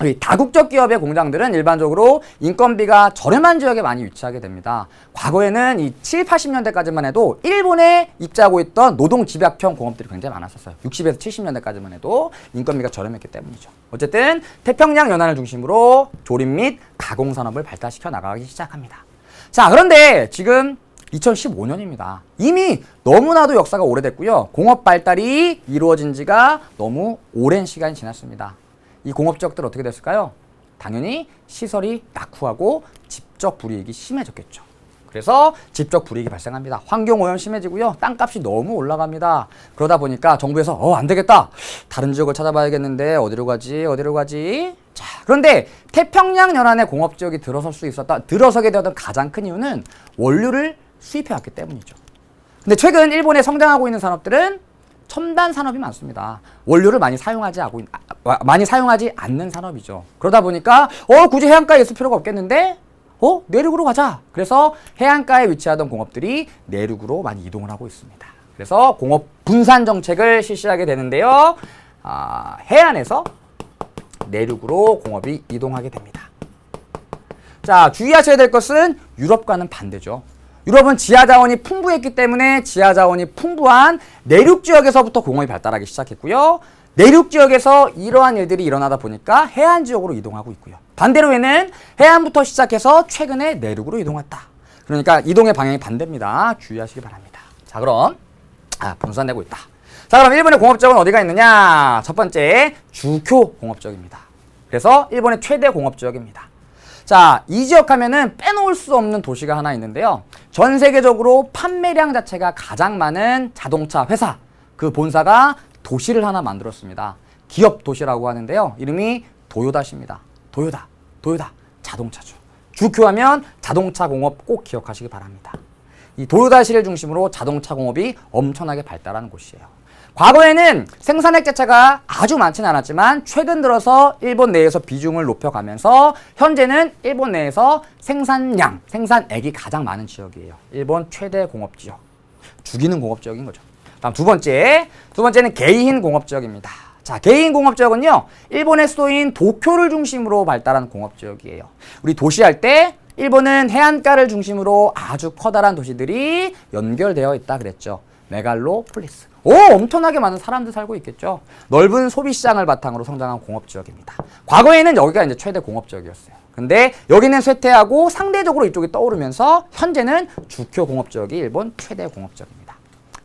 Speaker 1: 이 다국적 기업의 공장들은 일반적으로 인건비가 저렴한 지역에 많이 위치하게 됩니다. 과거에는 이 7, 80년대까지만 해도 일본에 입지하고 있던 노동 집약형 공업들이 굉장히 많았었어요. 60에서 70년대까지만 해도 인건비가 저렴했기 때문이죠. 어쨌든 태평양 연안을 중심으로 조립 및 가공 산업을 발달시켜 나가기 시작합니다. 자, 그런데 지금 2015년입니다. 이미 너무나도 역사가 오래됐고요. 공업 발달이 이루어진 지가 너무 오랜 시간이 지났습니다. 이 공업 지역들 어떻게 됐을까요? 당연히 시설이 낙후하고 집적 불이익이 심해졌겠죠. 그래서 집적 불이익이 발생합니다. 환경오염 심해지고요. 땅값이 너무 올라갑니다. 그러다 보니까 정부에서 안 되겠다. 다른 지역을 찾아봐야겠는데 어디로 가지? 자, 그런데 태평양 연안의 공업 지역이 들어서게 되었던 가장 큰 이유는 원료를 수입해왔기 때문이죠. 근데 최근 일본에 성장하고 있는 산업들은 첨단 산업이 많습니다. 원료를 많이 사용하지 않는 산업이죠. 그러다 보니까 굳이 해안가에 있을 필요가 없겠는데 내륙으로 가자. 그래서 해안가에 위치하던 공업들이 내륙으로 많이 이동을 하고 있습니다. 그래서 공업 분산 정책을 실시하게 되는데요. 해안에서 내륙으로 공업이 이동하게 됩니다. 자, 주의하셔야 될 것은 유럽과는 반대죠. 유럽은 지하 자원이 풍부했기 때문에 지하 자원이 풍부한 내륙 지역에서부터 공업이 발달하기 시작했고요. 내륙 지역에서 이러한 일들이 일어나다 보니까 해안 지역으로 이동하고 있고요. 반대로 얘는 해안부터 시작해서 최근에 내륙으로 이동했다. 그러니까 이동의 방향이 반대입니다. 주의하시기 바랍니다. 자, 그럼 분산되고 있다. 자, 그럼 일본의 공업 지역은 어디가 있느냐? 첫 번째, 주쿄 공업 지역입니다. 그래서 일본의 최대 공업 지역입니다. 자, 이 지역 하면은 빼놓을 수 없는 도시가 하나 있는데요. 전 세계적으로 판매량 자체가 가장 많은 자동차 회사, 그 본사가 도시를 하나 만들었습니다. 기업 도시라고 하는데요. 이름이 도요다시입니다. 도요다 자동차죠. 주쿄하면 자동차 공업 꼭 기억하시기 바랍니다. 이 도요다시를 중심으로 자동차 공업이 엄청나게 발달한 곳이에요. 과거에는 생산액 자체가 아주 많지는 않았지만 최근 들어서 일본 내에서 비중을 높여가면서 현재는 일본 내에서 생산액이 가장 많은 지역이에요. 일본 최대 공업지역. 죽이는 공업지역인 거죠. 다음 두 번째는 게이힌 공업지역입니다. 자, 게이힌 공업지역은요, 일본의 수도인 도쿄를 중심으로 발달한 공업지역이에요. 우리 도시할 때 일본은 해안가를 중심으로 아주 커다란 도시들이 연결되어 있다 그랬죠. 메갈로폴리스. 엄청나게 많은 사람들 살고 있겠죠. 넓은 소비시장을 바탕으로 성장한 공업지역입니다. 과거에는 여기가 이제 최대 공업지역이었어요. 근데 여기는 쇠퇴하고 상대적으로 이쪽이 떠오르면서 현재는 주쿄 공업지역이 일본 최대 공업지역입니다.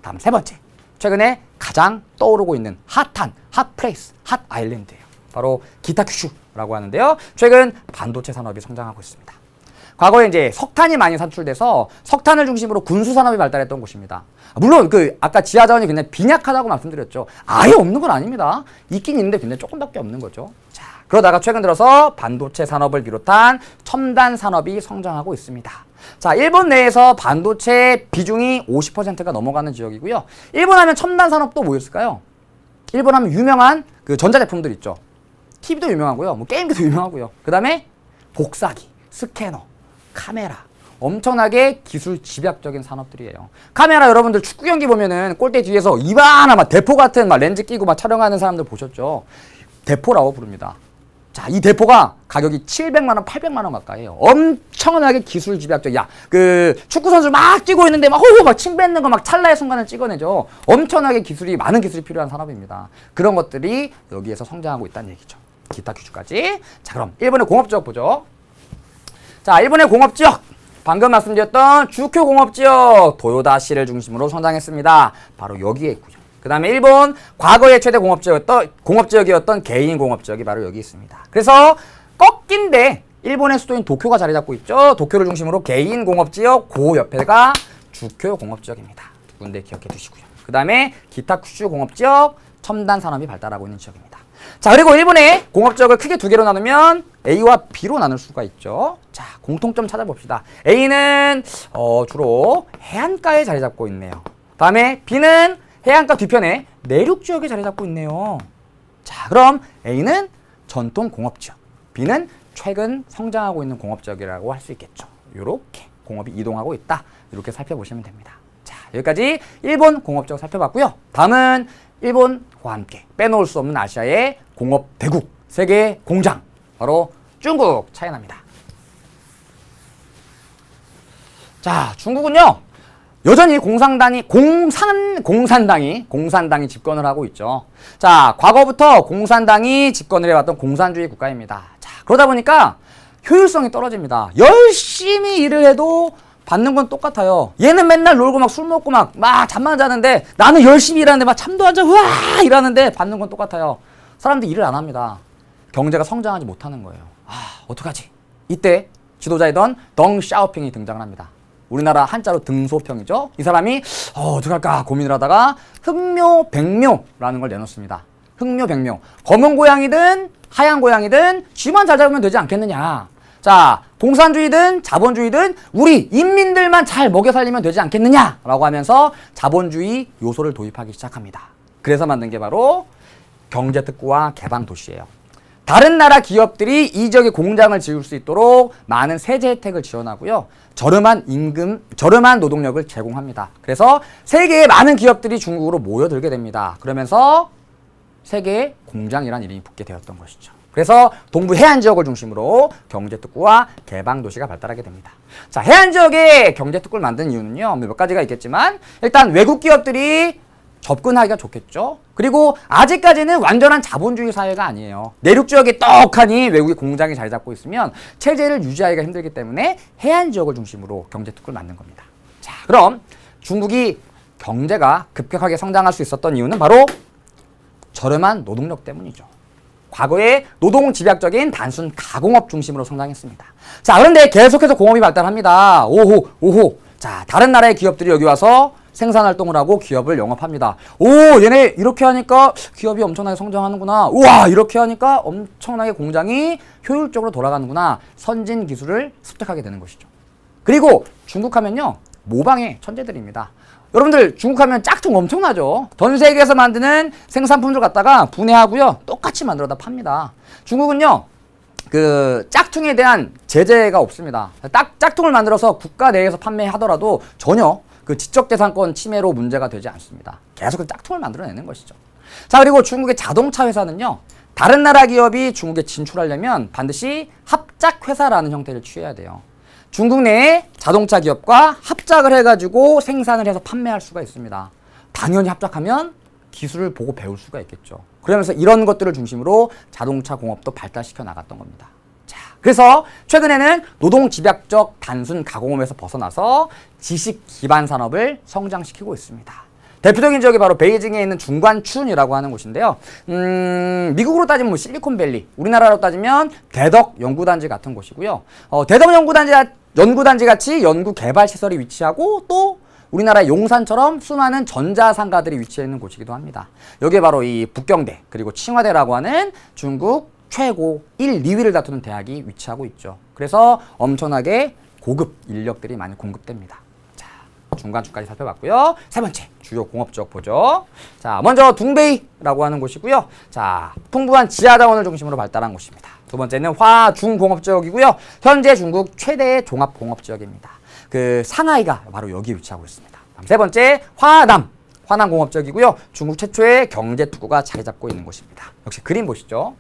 Speaker 1: 다음 세 번째. 최근에 가장 떠오르고 있는 핫플레이스, 핫 아일랜드예요. 바로 기타큐슈라고 하는데요. 최근 반도체 산업이 성장하고 있습니다. 과거에 이제 석탄이 많이 산출돼서 석탄을 중심으로 군수 산업이 발달했던 곳입니다. 물론 아까 지하 자원이 굉장히 빈약하다고 말씀드렸죠. 아예 없는 건 아닙니다. 있긴 있는데 굉장히 조금밖에 없는 거죠. 자, 그러다가 최근 들어서 반도체 산업을 비롯한 첨단 산업이 성장하고 있습니다. 자, 일본 내에서 반도체 비중이 50%가 넘어가는 지역이고요. 일본 하면 첨단 산업도 뭐 있을까요? 일본 하면 유명한 전자제품들 있죠. TV도 유명하고요. 뭐 게임기도 유명하고요. 그 다음에 복사기, 스캐너, 카메라. 엄청나게 기술 집약적인 산업들이에요. 카메라 여러분들 축구 경기 보면은 골대 뒤에서 이만한 막 대포 같은 막 렌즈 끼고 막 촬영하는 사람들 보셨죠? 대포라고 부릅니다. 자, 이 대포가 가격이 700만 원, 800만 원 가까이에요. 엄청나게 기술 집약적. 축구 선수 막 뛰고 있는데 막 침 뱉는 거 막 찰나의 순간을 찍어내죠. 엄청나게 많은 기술이 필요한 산업입니다. 그런 것들이 여기에서 성장하고 있다는 얘기죠. 기타 퀴즈까지. 자, 그럼 일본의 공업지역 보죠. 자, 일본의 공업지역. 방금 말씀드렸던 주쿄 공업지역 도요다시를 중심으로 성장했습니다. 바로 여기에 있고요. 그 다음에 일본 과거의 최대 공업지역이었던 개인 공업지역이 바로 여기 있습니다. 그래서 꺾인데 일본의 수도인 도쿄가 자리 잡고 있죠. 도쿄를 중심으로 개인 공업지역, 그 옆에가 주쿄 공업지역입니다. 두 군데 기억해 두시고요. 그 다음에 기타 큐슈 공업지역, 첨단 산업이 발달하고 있는 지역입니다. 자, 그리고 일본의 공업지역을 크게 두 개로 나누면 A와 B로 나눌 수가 있죠. 자, 공통점 찾아봅시다. A는 주로 해안가에 자리 잡고 있네요. 다음에 B는 해안가 뒤편에 내륙 지역에 자리 잡고 있네요. 자, 그럼 A는 전통 공업지역, B는 최근 성장하고 있는 공업지역이라고 할 수 있겠죠. 이렇게 공업이 이동하고 있다. 이렇게 살펴보시면 됩니다. 자, 여기까지 일본 공업지역 살펴봤고요. 다음은 일본과 함께 빼놓을 수 없는 아시아의 공업 대국, 세계 공장, 바로 중국, 차이나입니다. 자, 중국은요, 여전히 공산당이 집권을 하고 있죠. 자, 과거부터 공산당이 집권을 해왔던 공산주의 국가입니다. 자, 그러다 보니까 효율성이 떨어집니다. 열심히 일을 해도 받는 건 똑같아요. 얘는 맨날 놀고 막 술 먹고 막 잠만 자는데 나는 열심히 일하는데 막 잠도 안 자, 으아! 일하는데 받는 건 똑같아요. 사람들이 일을 안 합니다. 경제가 성장하지 못하는 거예요. 어떡하지? 이때 지도자이던 덩 샤오핑이 등장을 합니다. 우리나라 한자로 등소평이죠. 이 사람이 어떡할까 고민을 하다가 흑묘백묘라는 걸 내놓습니다. 흑묘백묘. 검은 고양이든 하얀 고양이든 쥐만 잘 잡으면 되지 않겠느냐. 자, 공산주의든 자본주의든 우리 인민들만 잘 먹여 살리면 되지 않겠느냐라고 하면서 자본주의 요소를 도입하기 시작합니다. 그래서 만든 게 바로 경제특구와 개방도시예요. 다른 나라 기업들이 이 지역에 공장을 지을 수 있도록 많은 세제 혜택을 지원하고요. 저렴한 노동력을 제공합니다. 그래서 세계의 많은 기업들이 중국으로 모여들게 됩니다. 그러면서 세계의 공장이라는 이름이 붙게 되었던 것이죠. 그래서 동부 해안 지역을 중심으로 경제특구와 개방도시가 발달하게 됩니다. 자, 해안 지역에 경제특구를 만든 이유는요, 몇 가지가 있겠지만 일단 외국 기업들이 접근하기가 좋겠죠. 그리고 아직까지는 완전한 자본주의 사회가 아니에요. 내륙 지역에 떡하니 외국의 공장이 자리 잡고 있으면 체제를 유지하기가 힘들기 때문에 해안 지역을 중심으로 경제특구를 만든 겁니다. 자, 그럼 중국이 경제가 급격하게 성장할 수 있었던 이유는 바로 저렴한 노동력 때문이죠. 과거에 노동 집약적인 단순 가공업 중심으로 성장했습니다. 자, 그런데 계속해서 공업이 발달합니다. 오호. 자, 다른 나라의 기업들이 여기 와서 생산활동을 하고 기업을 영업합니다. 오, 얘네 이렇게 하니까 기업이 엄청나게 성장하는구나. 우와, 이렇게 하니까 엄청나게 공장이 효율적으로 돌아가는구나. 선진 기술을 습득하게 되는 것이죠. 그리고 중국 하면요, 모방의 천재들입니다. 여러분들 중국 하면 짝퉁 엄청나죠. 전 세계에서 만드는 생산품들 갖다가 분해하고요, 똑같이 만들어다 팝니다. 중국은요, 그 짝퉁에 대한 제재가 없습니다. 짝퉁을 만들어서 국가 내에서 판매하더라도 전혀 그 지적재산권 침해로 문제가 되지 않습니다. 계속 짝퉁을 만들어내는 것이죠. 자, 그리고 중국의 자동차 회사는요, 다른 나라 기업이 중국에 진출하려면 반드시 합작회사라는 형태를 취해야 돼요. 중국 내에 자동차 기업과 합작을 해가지고 생산을 해서 판매할 수가 있습니다. 당연히 합작하면 기술을 보고 배울 수가 있겠죠. 그러면서 이런 것들을 중심으로 자동차 공업도 발달시켜 나갔던 겁니다. 자, 그래서 최근에는 노동 집약적 단순 가공업에서 벗어나서 지식 기반 산업을 성장시키고 있습니다. 대표적인 지역이 바로 베이징에 있는 중관춘이라고 하는 곳인데요. 미국으로 따지면 실리콘밸리, 우리나라로 따지면 대덕 연구단지 같은 곳이고요. 대덕 연구단지 같이 연구 개발 시설이 위치하고 또 우리나라 용산처럼 수많은 전자상가들이 위치해 있는 곳이기도 합니다. 여기에 바로 이 북경대 그리고 칭화대라고 하는 중국 최고 1, 2위를 다투는 대학이 위치하고 있죠. 그래서 엄청나게 고급 인력들이 많이 공급됩니다. 자, 중간주까지 살펴봤고요. 세 번째 주요 공업지역 보죠. 자, 먼저 둥베이라고 하는 곳이고요. 자, 풍부한 지하자원을 중심으로 발달한 곳입니다. 두 번째는 화중공업지역이고요. 현재 중국 최대의 종합공업지역입니다. 그 상하이가 바로 여기 위치하고 있습니다. 세 번째 화남공업지역이고요. 중국 최초의 경제특구가 자리 잡고 있는 곳입니다. 역시 그림 보시죠.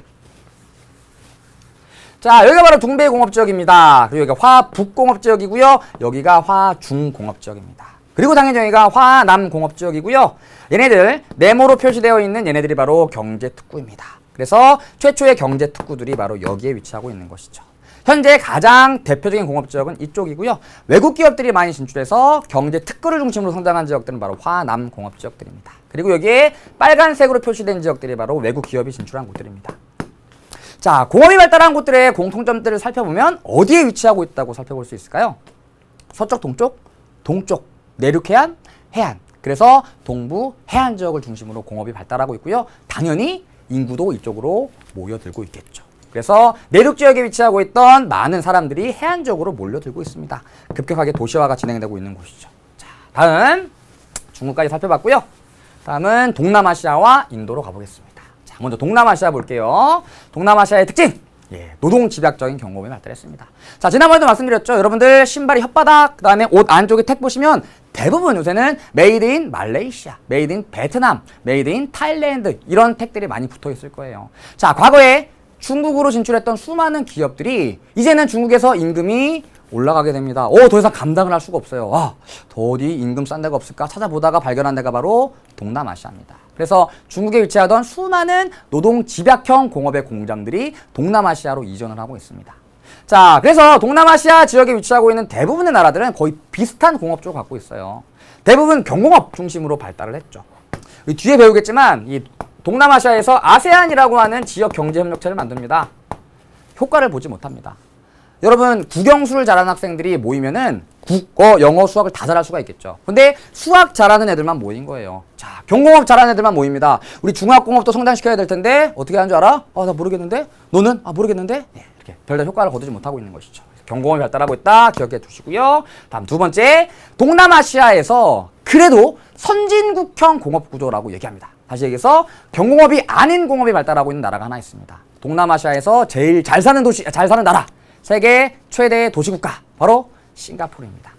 Speaker 1: 자, 여기가 바로 둥베이 공업지역입니다. 그리고 여기가 화북공업지역이고요. 여기가 화중공업지역입니다. 그리고 당연히 여기가 화남공업지역이고요. 얘네들 네모로 표시되어 있는 얘네들이 바로 경제특구입니다. 그래서 최초의 경제특구들이 바로 여기에 위치하고 있는 것이죠. 현재 가장 대표적인 공업지역은 이쪽이고요. 외국 기업들이 많이 진출해서 경제 특구를 중심으로 성장한 지역들은 바로 화남 공업지역들입니다. 그리고 여기에 빨간색으로 표시된 지역들이 바로 외국 기업이 진출한 곳들입니다. 자, 공업이 발달한 곳들의 공통점들을 살펴보면 어디에 위치하고 있다고 살펴볼 수 있을까요? 서쪽, 동쪽, 동쪽, 내륙 해안, 해안. 그래서 동부 해안 지역을 중심으로 공업이 발달하고 있고요. 당연히 인구도 이쪽으로 모여들고 있겠죠. 그래서 내륙 지역에 위치하고 있던 많은 사람들이 해안 지역으로 몰려들고 있습니다. 급격하게 도시화가 진행되고 있는 곳이죠. 자, 다음 중국까지 살펴봤고요. 다음은 동남아시아와 인도로 가보겠습니다. 자, 먼저 동남아시아 볼게요. 동남아시아의 특징! 노동 집약적인 경험이 발달했습니다. 자, 지난번에도 말씀드렸죠. 여러분들 신발이 혓바닥, 그 다음에 옷 안쪽에 택 보시면 대부분 요새는 메이드 인 말레이시아, 메이드 인 베트남, 메이드 인 타일랜드 이런 택들이 많이 붙어 있을 거예요. 자, 과거에 중국으로 진출했던 수많은 기업들이 이제는 중국에서 임금이 올라가게 됩니다. 더 이상 감당을 할 수가 없어요. 더 어디 임금 싼 데가 없을까 찾아보다가 발견한 데가 바로 동남아시아입니다. 그래서 중국에 위치하던 수많은 노동 집약형 공업의 공장들이 동남아시아로 이전을 하고 있습니다. 자, 그래서 동남아시아 지역에 위치하고 있는 대부분의 나라들은 거의 비슷한 공업 쪽을 갖고 있어요. 대부분 경공업 중심으로 발달을 했죠. 뒤에 배우겠지만 이 동남아시아에서 아세안이라고 하는 지역 경제협력체를 만듭니다. 효과를 보지 못합니다. 여러분, 국영수를 잘하는 학생들이 모이면은 국어, 영어, 수학을 다 잘할 수가 있겠죠. 근데 수학 잘하는 애들만 모인 거예요. 자, 경공업 잘하는 애들만 모입니다. 우리 중화공업도 성장시켜야 될 텐데 어떻게 하는 줄 알아? 나 모르겠는데? 너는? 모르겠는데? 이렇게 별다른 효과를 거두지 못하고 있는 것이죠. 경공업이 발달하고 있다 기억해 두시고요. 다음 두 번째, 동남아시아에서 그래도 선진국형 공업 구조라고 얘기합니다. 다시 얘기해서 경공업이 아닌 공업이 발달하고 있는 나라가 하나 있습니다. 동남아시아에서 제일 잘 사는 나라, 세계 최대의 도시국가, 바로 싱가포르입니다.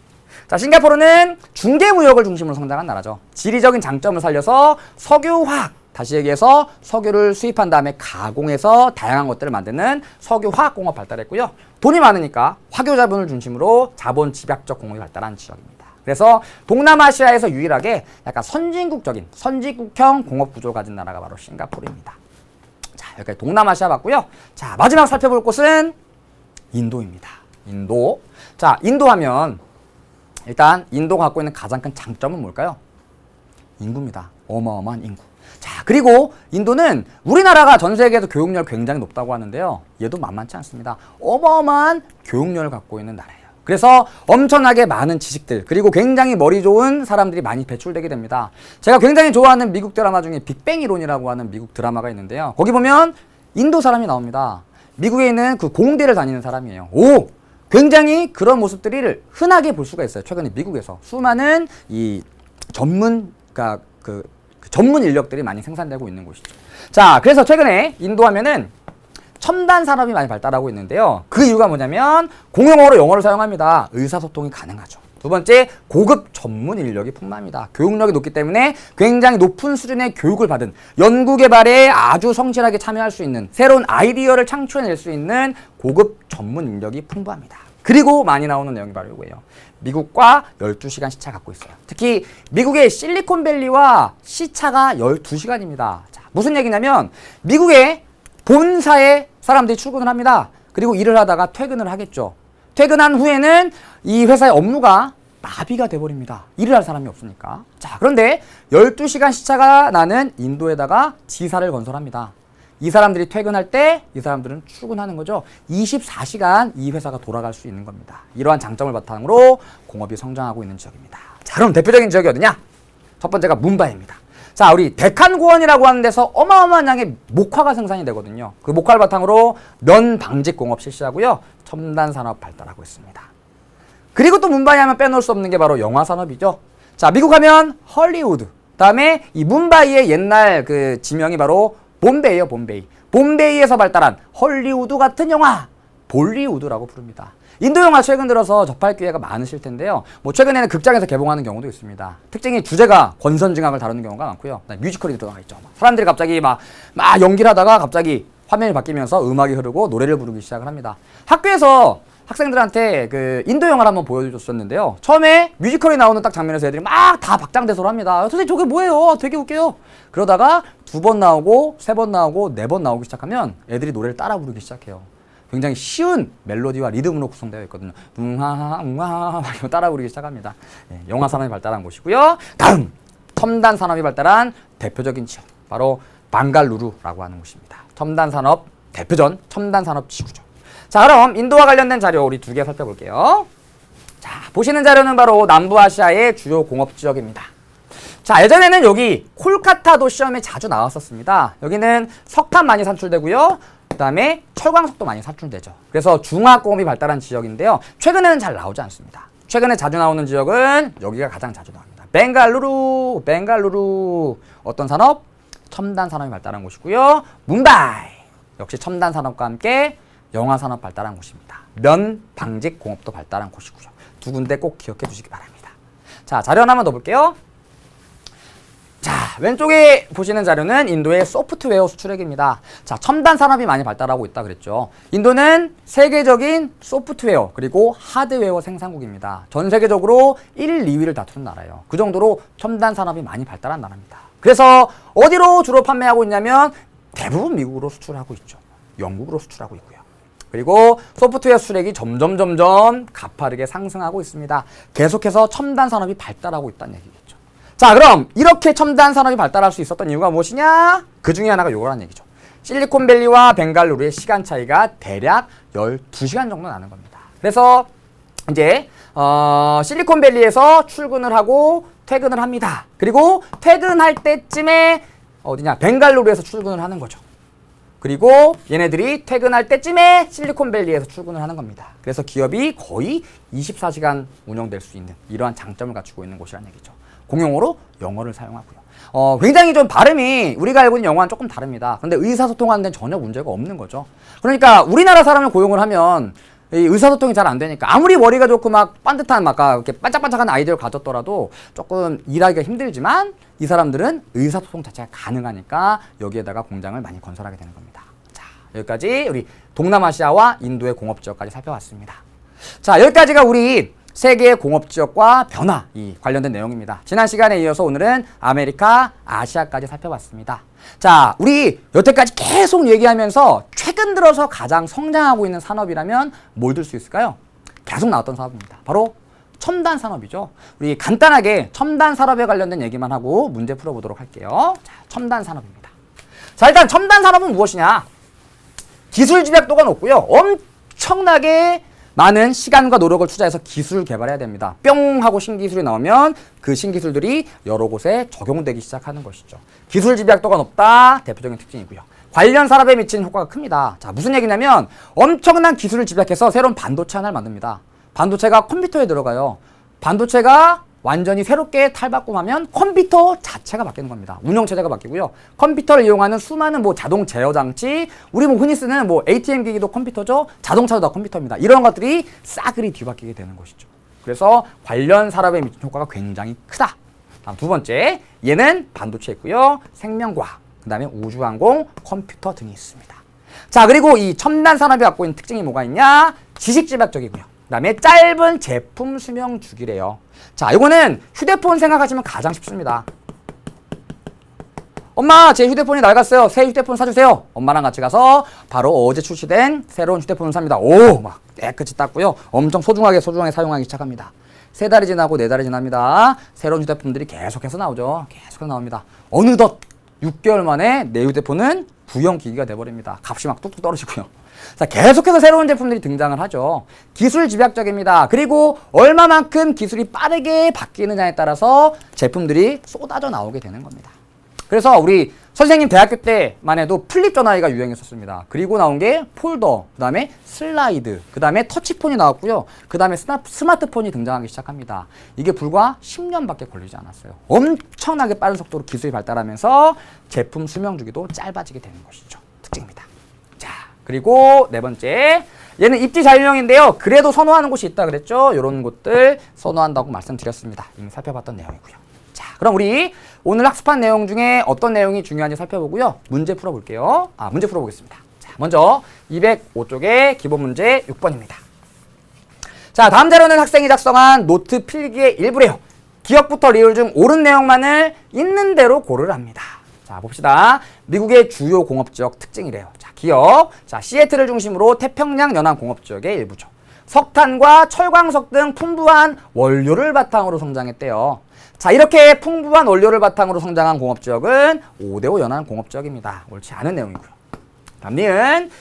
Speaker 1: 자, 싱가포르는 중개무역을 중심으로 성장한 나라죠. 지리적인 장점을 살려서 석유화학, 다시 얘기해서 석유를 수입한 다음에 가공해서 다양한 것들을 만드는 석유화학공업 발달했고요. 돈이 많으니까 화교 자본을 중심으로 자본 집약적 공업이 발달한 지역입니다. 그래서 동남아시아에서 유일하게 약간 선진국형 공업 구조를 가진 나라가 바로 싱가포르입니다. 자, 여기까지 동남아시아 봤고요. 자, 마지막 살펴볼 곳은 인도입니다. 인도. 자, 인도 하면 일단 인도가 갖고 있는 가장 큰 장점은 뭘까요? 인구입니다. 어마어마한 인구. 자, 그리고 인도는 우리나라가 전 세계에서 교육열 굉장히 높다고 하는데요. 얘도 만만치 않습니다. 어마어마한 교육열을 갖고 있는 나라예요. 그래서 엄청나게 많은 지식들, 그리고 굉장히 머리 좋은 사람들이 많이 배출되게 됩니다. 제가 굉장히 좋아하는 미국 드라마 중에 빅뱅 이론이라고 하는 미국 드라마가 있는데요. 거기 보면 인도 사람이 나옵니다. 미국에 있는 그 공대를 다니는 사람이에요. 굉장히 그런 모습들을 흔하게 볼 수가 있어요. 최근에 미국에서 수많은 이 전문 인력들이 많이 생산되고 있는 곳이죠. 자, 그래서 최근에 인도 하면은 첨단 산업이 많이 발달하고 있는데요. 그 이유가 뭐냐면 공용어로 영어를 사용합니다. 의사소통이 가능하죠. 두 번째, 고급 전문 인력이 풍부합니다. 교육력이 높기 때문에 굉장히 높은 수준의 교육을 받은, 연구개발에 아주 성실하게 참여할 수 있는, 새로운 아이디어를 창출해낼 수 있는 고급 전문 인력이 풍부합니다. 그리고 많이 나오는 내용이 바로 이거예요. 미국과 12시간 시차 갖고 있어요. 특히 미국의 실리콘밸리와 시차가 12시간입니다. 자, 무슨 얘기냐면 미국의 본사에 사람들이 출근을 합니다. 그리고 일을 하다가 퇴근을 하겠죠. 퇴근한 후에는 이 회사의 업무가 마비가 돼버립니다. 일을 할 사람이 없으니까. 자, 그런데 12시간 시차가 나는 인도에다가 지사를 건설합니다. 이 사람들이 퇴근할 때 이 사람들은 출근하는 거죠. 24시간 이 회사가 돌아갈 수 있는 겁니다. 이러한 장점을 바탕으로 공업이 성장하고 있는 지역입니다. 자, 그럼 대표적인 지역이 어디냐? 첫 번째가 뭄바이입니다. 자, 우리 데칸고원이라고 하는 데서 어마어마한 양의 목화가 생산이 되거든요. 그 목화를 바탕으로 면 방직 공업 실시하고요. 첨단 산업 발달하고 있습니다. 그리고 또 뭄바이 하면 빼놓을 수 없는 게 바로 영화 산업이죠. 자, 미국 하면 헐리우드. 그다음에 이 뭄바이의 옛날 그 지명이 바로 봄베이예요, 봄베이. 봄베이에서 발달한 헐리우드 같은 영화, 볼리우드라고 부릅니다. 인도 영화 최근 들어서 접할 기회가 많으실 텐데요. 최근에는 극장에서 개봉하는 경우도 있습니다. 특징이 주제가 권선징악을 다루는 경우가 많고요. 뮤지컬이 들어가 있죠. 사람들이 갑자기 막 연기를 하다가 갑자기 화면이 바뀌면서 음악이 흐르고 노래를 부르기 시작을 합니다. 학교에서 학생들한테 그 인도 영화를 한번 보여줬었는데요. 처음에 뮤지컬이 나오는 딱 장면에서 애들이 막 다 박장대소를 합니다. 선생님 저게 뭐예요? 되게 웃겨요. 그러다가 2번 나오고 3번 나오고 4번 나오기 시작하면 애들이 노래를 따라 부르기 시작해요. 굉장히 쉬운 멜로디와 리듬으로 구성되어 있거든요. 웅하하 웅하하 막 따라 부르기 시작합니다. 예, 영화 산업이 발달한 곳이고요. 다음 첨단 산업이 발달한 대표적인 지역 바로 방갈루루라고 하는 곳입니다. 첨단 산업 대표전 첨단 산업 지구죠. 자, 그럼 인도와 관련된 자료 우리 2개 살펴볼게요. 자, 보시는 자료는 바로 남부아시아의 주요 공업 지역입니다. 자, 예전에는 여기 콜카타도 시험에 자주 나왔었습니다. 여기는 석탄 많이 산출되고요. 그 다음에 철광석도 많이 산출되죠. 그래서 중화공업이 발달한 지역인데요. 최근에는 잘 나오지 않습니다. 최근에 자주 나오는 지역은 여기가 가장 자주 나옵니다. 벵갈루루. 어떤 산업? 첨단 산업이 발달한 곳이고요. 뭄바이. 역시 첨단 산업과 함께 영화 산업 발달한 곳입니다. 면 방직 공업도 발달한 곳이고요. 2군데 꼭 기억해 주시기 바랍니다. 자, 자료 하나만 더 볼게요. 자, 왼쪽에 보시는 자료는 인도의 소프트웨어 수출액입니다. 자, 첨단 산업이 많이 발달하고 있다 그랬죠. 인도는 세계적인 소프트웨어 그리고 하드웨어 생산국입니다. 전 세계적으로 1, 2위를 다투는 나라예요. 그 정도로 첨단 산업이 많이 발달한 나라입니다. 그래서 어디로 주로 판매하고 있냐면 대부분 미국으로 수출하고 있죠. 영국으로 수출하고 있고요. 그리고 소프트웨어 수출액이 점점 가파르게 상승하고 있습니다. 계속해서 첨단 산업이 발달하고 있다는 얘기겠죠. 자, 그럼 이렇게 첨단 산업이 발달할 수 있었던 이유가 무엇이냐? 그 중에 하나가 요거라는 얘기죠. 실리콘밸리와 벵갈루루의 시간 차이가 대략 12시간 정도 나는 겁니다. 그래서 이제 실리콘밸리에서 출근을 하고 퇴근을 합니다. 그리고 퇴근할 때쯤에 어디냐? 벵갈루루에서 출근을 하는 거죠. 그리고 얘네들이 퇴근할 때쯤에 실리콘밸리에서 출근을 하는 겁니다. 그래서 기업이 거의 24시간 운영될 수 있는 이러한 장점을 갖추고 있는 곳이라는 얘기죠. 공용어로 영어를 사용하고요. 굉장히 좀 발음이 우리가 알고 있는 영어와는 조금 다릅니다. 그런데 의사소통하는 데는 전혀 문제가 없는 거죠. 그러니까 우리나라 사람을 고용을 하면 이 의사소통이 잘 안 되니까 아무리 머리가 좋고 막 반듯한 막 이렇게 반짝반짝한 아이디어를 가졌더라도 조금 일하기가 힘들지만 이 사람들은 의사소통 자체가 가능하니까 여기에다가 공장을 많이 건설하게 되는 겁니다. 자, 여기까지 우리 동남아시아와 인도의 공업지역까지 살펴봤습니다. 자, 여기까지가 우리 세계의 공업지역과 변화 이 관련된 내용입니다. 지난 시간에 이어서 오늘은 아메리카, 아시아까지 살펴봤습니다. 자, 우리 여태까지 계속 얘기하면서 최근 들어서 가장 성장하고 있는 산업이라면 뭘 들 수 있을까요? 계속 나왔던 산업입니다. 바로 첨단 산업이죠. 우리 간단하게 첨단 산업에 관련된 얘기만 하고 문제 풀어보도록 할게요. 자, 첨단 산업입니다. 자, 일단 첨단 산업은 무엇이냐? 기술 집약도가 높고요. 엄청나게 많은 시간과 노력을 투자해서 기술을 개발해야 됩니다. 뿅 하고 신기술이 나오면 그 신기술들이 여러 곳에 적용되기 시작하는 것이죠. 기술 집약도가 높다 대표적인 특징이고요. 관련 산업에 미치는 효과가 큽니다. 자, 무슨 얘기냐면 엄청난 기술을 집약해서 새로운 반도체 하나를 만듭니다. 반도체가 컴퓨터에 들어가요. 반도체가 완전히 새롭게 탈바꿈하면 컴퓨터 자체가 바뀌는 겁니다. 운영체제가 바뀌고요. 컴퓨터를 이용하는 수많은 뭐 자동 제어 장치, 우리 뭐 흔히 쓰는 뭐 ATM 기기도 컴퓨터죠. 자동차도 다 컴퓨터입니다. 이런 것들이 싸그리 뒤바뀌게 되는 것이죠. 그래서 관련 산업에 미치는 효과가 굉장히 크다. 다음 두 번째, 얘는 반도체 있고요. 생명과학, 그 다음에 우주항공, 컴퓨터 등이 있습니다. 자, 그리고 이 첨단 산업이 갖고 있는 특징이 뭐가 있냐? 지식 집약적이고요. 그 다음에 짧은 제품 수명 주기래요. 자, 이거는 휴대폰 생각하시면 가장 쉽습니다. 엄마, 제 휴대폰이 낡았어요. 새 휴대폰 사주세요. 엄마랑 같이 가서 바로 어제 출시된 새로운 휴대폰을 삽니다. 오, 막 깨끗이 닦고요. 엄청 소중하게 사용하기 시작합니다. 3달이 지나고 4달이 지납니다. 새로운 휴대폰들이 계속해서 나오죠. 계속해서 나옵니다. 어느덧 6개월 만에 내 휴대폰은 구형 기기가 돼버립니다. 값이 막 뚝뚝 떨어지고요. 자, 계속해서 새로운 제품들이 등장을 하죠. 기술 집약적입니다. 그리고 얼마만큼 기술이 빠르게 바뀌느냐에 따라서 제품들이 쏟아져 나오게 되는 겁니다. 그래서 우리 선생님 대학교 때만 해도 플립 전화기가 유행했었습니다. 그리고 나온 게 폴더, 그 다음에 슬라이드, 그 다음에 터치폰이 나왔고요. 그 다음에 스마트폰이 등장하기 시작합니다. 이게 불과 10년밖에 걸리지 않았어요. 엄청나게 빠른 속도로 기술이 발달하면서 제품 수명 주기도 짧아지게 되는 것이죠. 특징입니다. 자, 그리고 네 번째, 얘는 입지 자율형인데요. 그래도 선호하는 곳이 있다 그랬죠. 이런 곳들 선호한다고 말씀드렸습니다. 이미 살펴봤던 내용이고요. 자, 그럼 우리 오늘 학습한 내용 중에 어떤 내용이 중요한지 살펴보고요. 문제 풀어볼게요. 문제 풀어보겠습니다. 자, 먼저 205쪽의 기본 문제 6번입니다. 자, 다음 자료는 학생이 작성한 노트 필기의 일부래요. 기억부터 리을 중 옳은 내용만을 있는 대로 고르랍니다. 자, 봅시다. 미국의 주요 공업지역 특징이래요. 자, 기억. 자, 시애틀을 중심으로 태평양 연안 공업지역의 일부죠. 석탄과 철광석 등 풍부한 원료를 바탕으로 성장했대요. 자, 이렇게 풍부한 원료를 바탕으로 성장한 공업지역은 5대5 연안 공업지역입니다. 옳지 않은 내용이고요. 다음 니은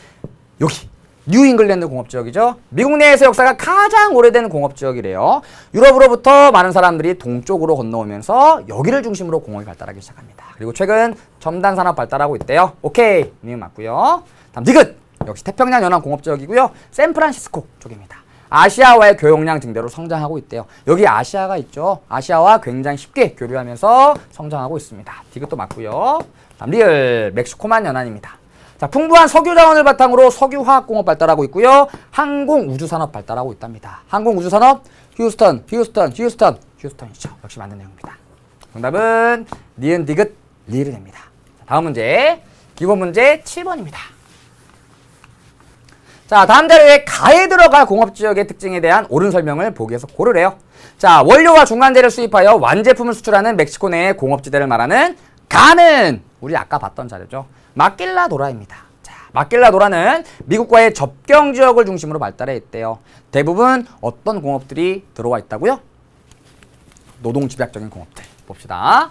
Speaker 1: 여기 뉴잉글랜드 공업지역이죠. 미국 내에서 역사가 가장 오래된 공업지역이래요. 유럽으로부터 많은 사람들이 동쪽으로 건너오면서 여기를 중심으로 공업이 발달하기 시작합니다. 그리고 최근 첨단 산업 발달하고 있대요. 오케이, 니은 맞고요. 다음 디귿 역시 태평양 연안 공업지역이고요. 샌프란시스코 쪽입니다. 아시아와의 교역량 증대로 성장하고 있대요. 여기 아시아가 있죠. 아시아와 굉장히 쉽게 교류하면서 성장하고 있습니다. 디귿도 맞고요. 다음 리을 멕시코만 연안입니다. 자, 풍부한 석유 자원을 바탕으로 석유화학공업 발달하고 있고요. 항공우주산업 발달하고 있답니다. 항공우주산업 휴스턴이죠. 역시 맞는 내용입니다. 정답은 니은 디귿 리을이 됩니다. 다음 문제 기본 문제 7번입니다. 자, 다음 자료에 가에 들어갈 공업지역의 특징에 대한 옳은 설명을 보기에서 고르래요. 자, 원료와 중간재를 수입하여 완제품을 수출하는 멕시코 내의 공업지대를 말하는 가는 우리 아까 봤던 자료죠. 마낄라도라입니다. 자, 마낄라도라는 미국과의 접경 지역을 중심으로 발달해 있대요. 대부분 어떤 공업들이 들어와 있다고요? 노동집약적인 공업들. 봅시다.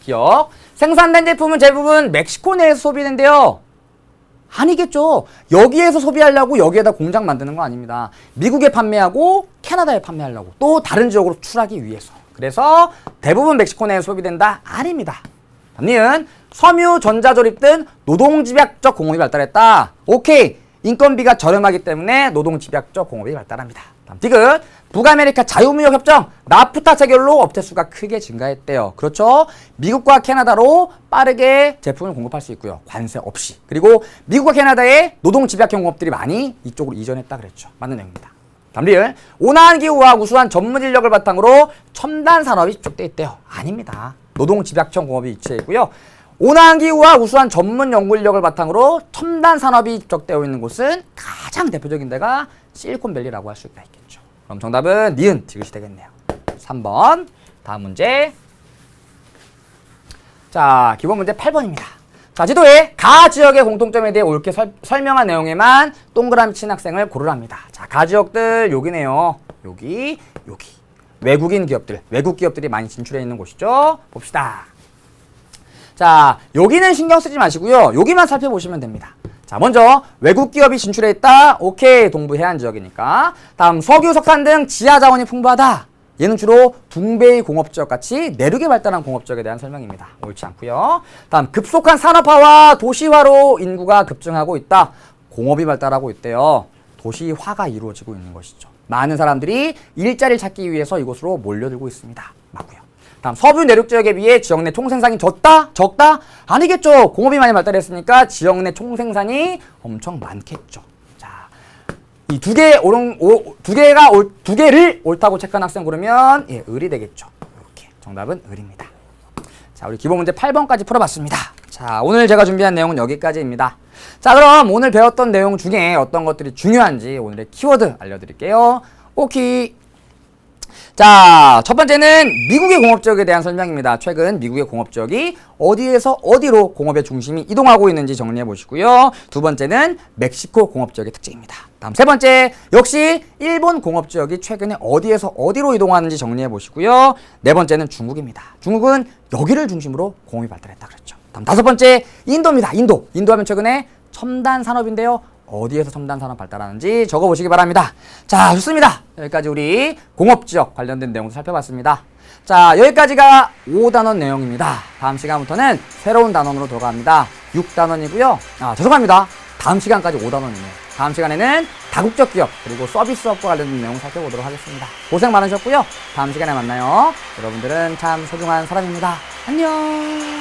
Speaker 1: 기억. 생산된 제품은 대부분 멕시코 내에서 소비되는데요. 아니겠죠. 여기에서 소비하려고 여기에다 공장 만드는 거 아닙니다. 미국에 판매하고 캐나다에 판매하려고 또 다른 지역으로 출하기 위해서. 그래서 대부분 멕시코 내에 소비된다? 아닙니다. 니은 섬유, 전자조립 등 노동집약적 공업이 발달했다. 오케이. 인건비가 저렴하기 때문에 노동집약적 공업이 발달합니다. 다음 디귿. 북아메리카 자유무역협정 나프타 체결로 업체 수가 크게 증가했대요. 그렇죠. 미국과 캐나다로 빠르게 제품을 공급할 수 있고요. 관세 없이. 그리고 미국과 캐나다의 노동집약형 공업들이 많이 이쪽으로 이전했다 그랬죠. 맞는 내용입니다. 다음 리을. 온화한 기후와 우수한 전문 인력을 바탕으로 첨단 산업이 집적돼 있대요. 아닙니다. 노동집약형 공업이 위치해 있고요. 온화한 기후와 우수한 전문 연구 인력을 바탕으로 첨단 산업이 집적되어 있는 곳은 가장 대표적인 데가 실리콘밸리라고 할 수가 있겠죠. 그럼 정답은 니은 디귿이 되겠네요. 3번. 다음 문제. 자, 기본 문제 8번입니다. 자, 지도에 가 지역의 공통점에 대해 옳게 설명한 내용에만 동그라미 친 학생을 고르랍니다. 자, 가 지역들 여기네요. 여기. 외국인 기업들, 외국 기업들이 많이 진출해 있는 곳이죠. 봅시다. 자, 여기는 신경 쓰지 마시고요. 여기만 살펴보시면 됩니다. 자, 먼저 외국 기업이 진출해 있다. 오케이, 동부 해안 지역이니까. 다음 석유, 석탄 등 지하 자원이 풍부하다. 얘는 주로 붕베이 공업지역 같이 내륙에 발달한 공업지역에 대한 설명입니다. 옳지 않고요. 다음 급속한 산업화와 도시화로 인구가 급증하고 있다. 공업이 발달하고 있대요. 도시화가 이루어지고 있는 것이죠. 많은 사람들이 일자리를 찾기 위해서 이곳으로 몰려들고 있습니다. 맞고요. 다음 서부 내륙 지역에 비해 지역 내 총생산이 적다? 아니겠죠. 공업이 많이 발달했으니까 지역 내 총생산이 엄청 많겠죠. 자, 이 두 개를 옳다고 체크한 학생 고르면 예, 을이 되겠죠. 이렇게 정답은 을입니다. 자, 우리 기본 문제 8번까지 풀어봤습니다. 자, 오늘 제가 준비한 내용은 여기까지입니다. 자, 그럼 오늘 배웠던 내용 중에 어떤 것들이 중요한지 오늘의 키워드 알려드릴게요. 오케이. 자, 첫 번째는 미국의 공업지역에 대한 설명입니다. 최근 미국의 공업지역이 어디에서 어디로 공업의 중심이 이동하고 있는지 정리해 보시고요. 두 번째는 멕시코 공업지역의 특징입니다. 다음 세 번째, 역시 일본 공업지역이 최근에 어디에서 어디로 이동하는지 정리해 보시고요. 네 번째는 중국입니다. 중국은 여기를 중심으로 공업이 발달했다 그랬죠. 다음 다섯 번째, 인도입니다. 인도 하면 최근에 첨단 산업인데요. 어디에서 첨단 산업 발달하는지 적어보시기 바랍니다. 자, 좋습니다. 여기까지 우리 공업지역 관련된 내용도 살펴봤습니다. 자, 여기까지가 5단원 내용입니다. 다음 시간부터는 새로운 단원으로 들어갑니다. 6단원이고요. 죄송합니다. 다음 시간까지 5단원이네요. 다음 시간에는 다국적 기업 그리고 서비스업과 관련된 내용 살펴보도록 하겠습니다. 고생 많으셨고요. 다음 시간에 만나요. 여러분들은 참 소중한 사람입니다. 안녕.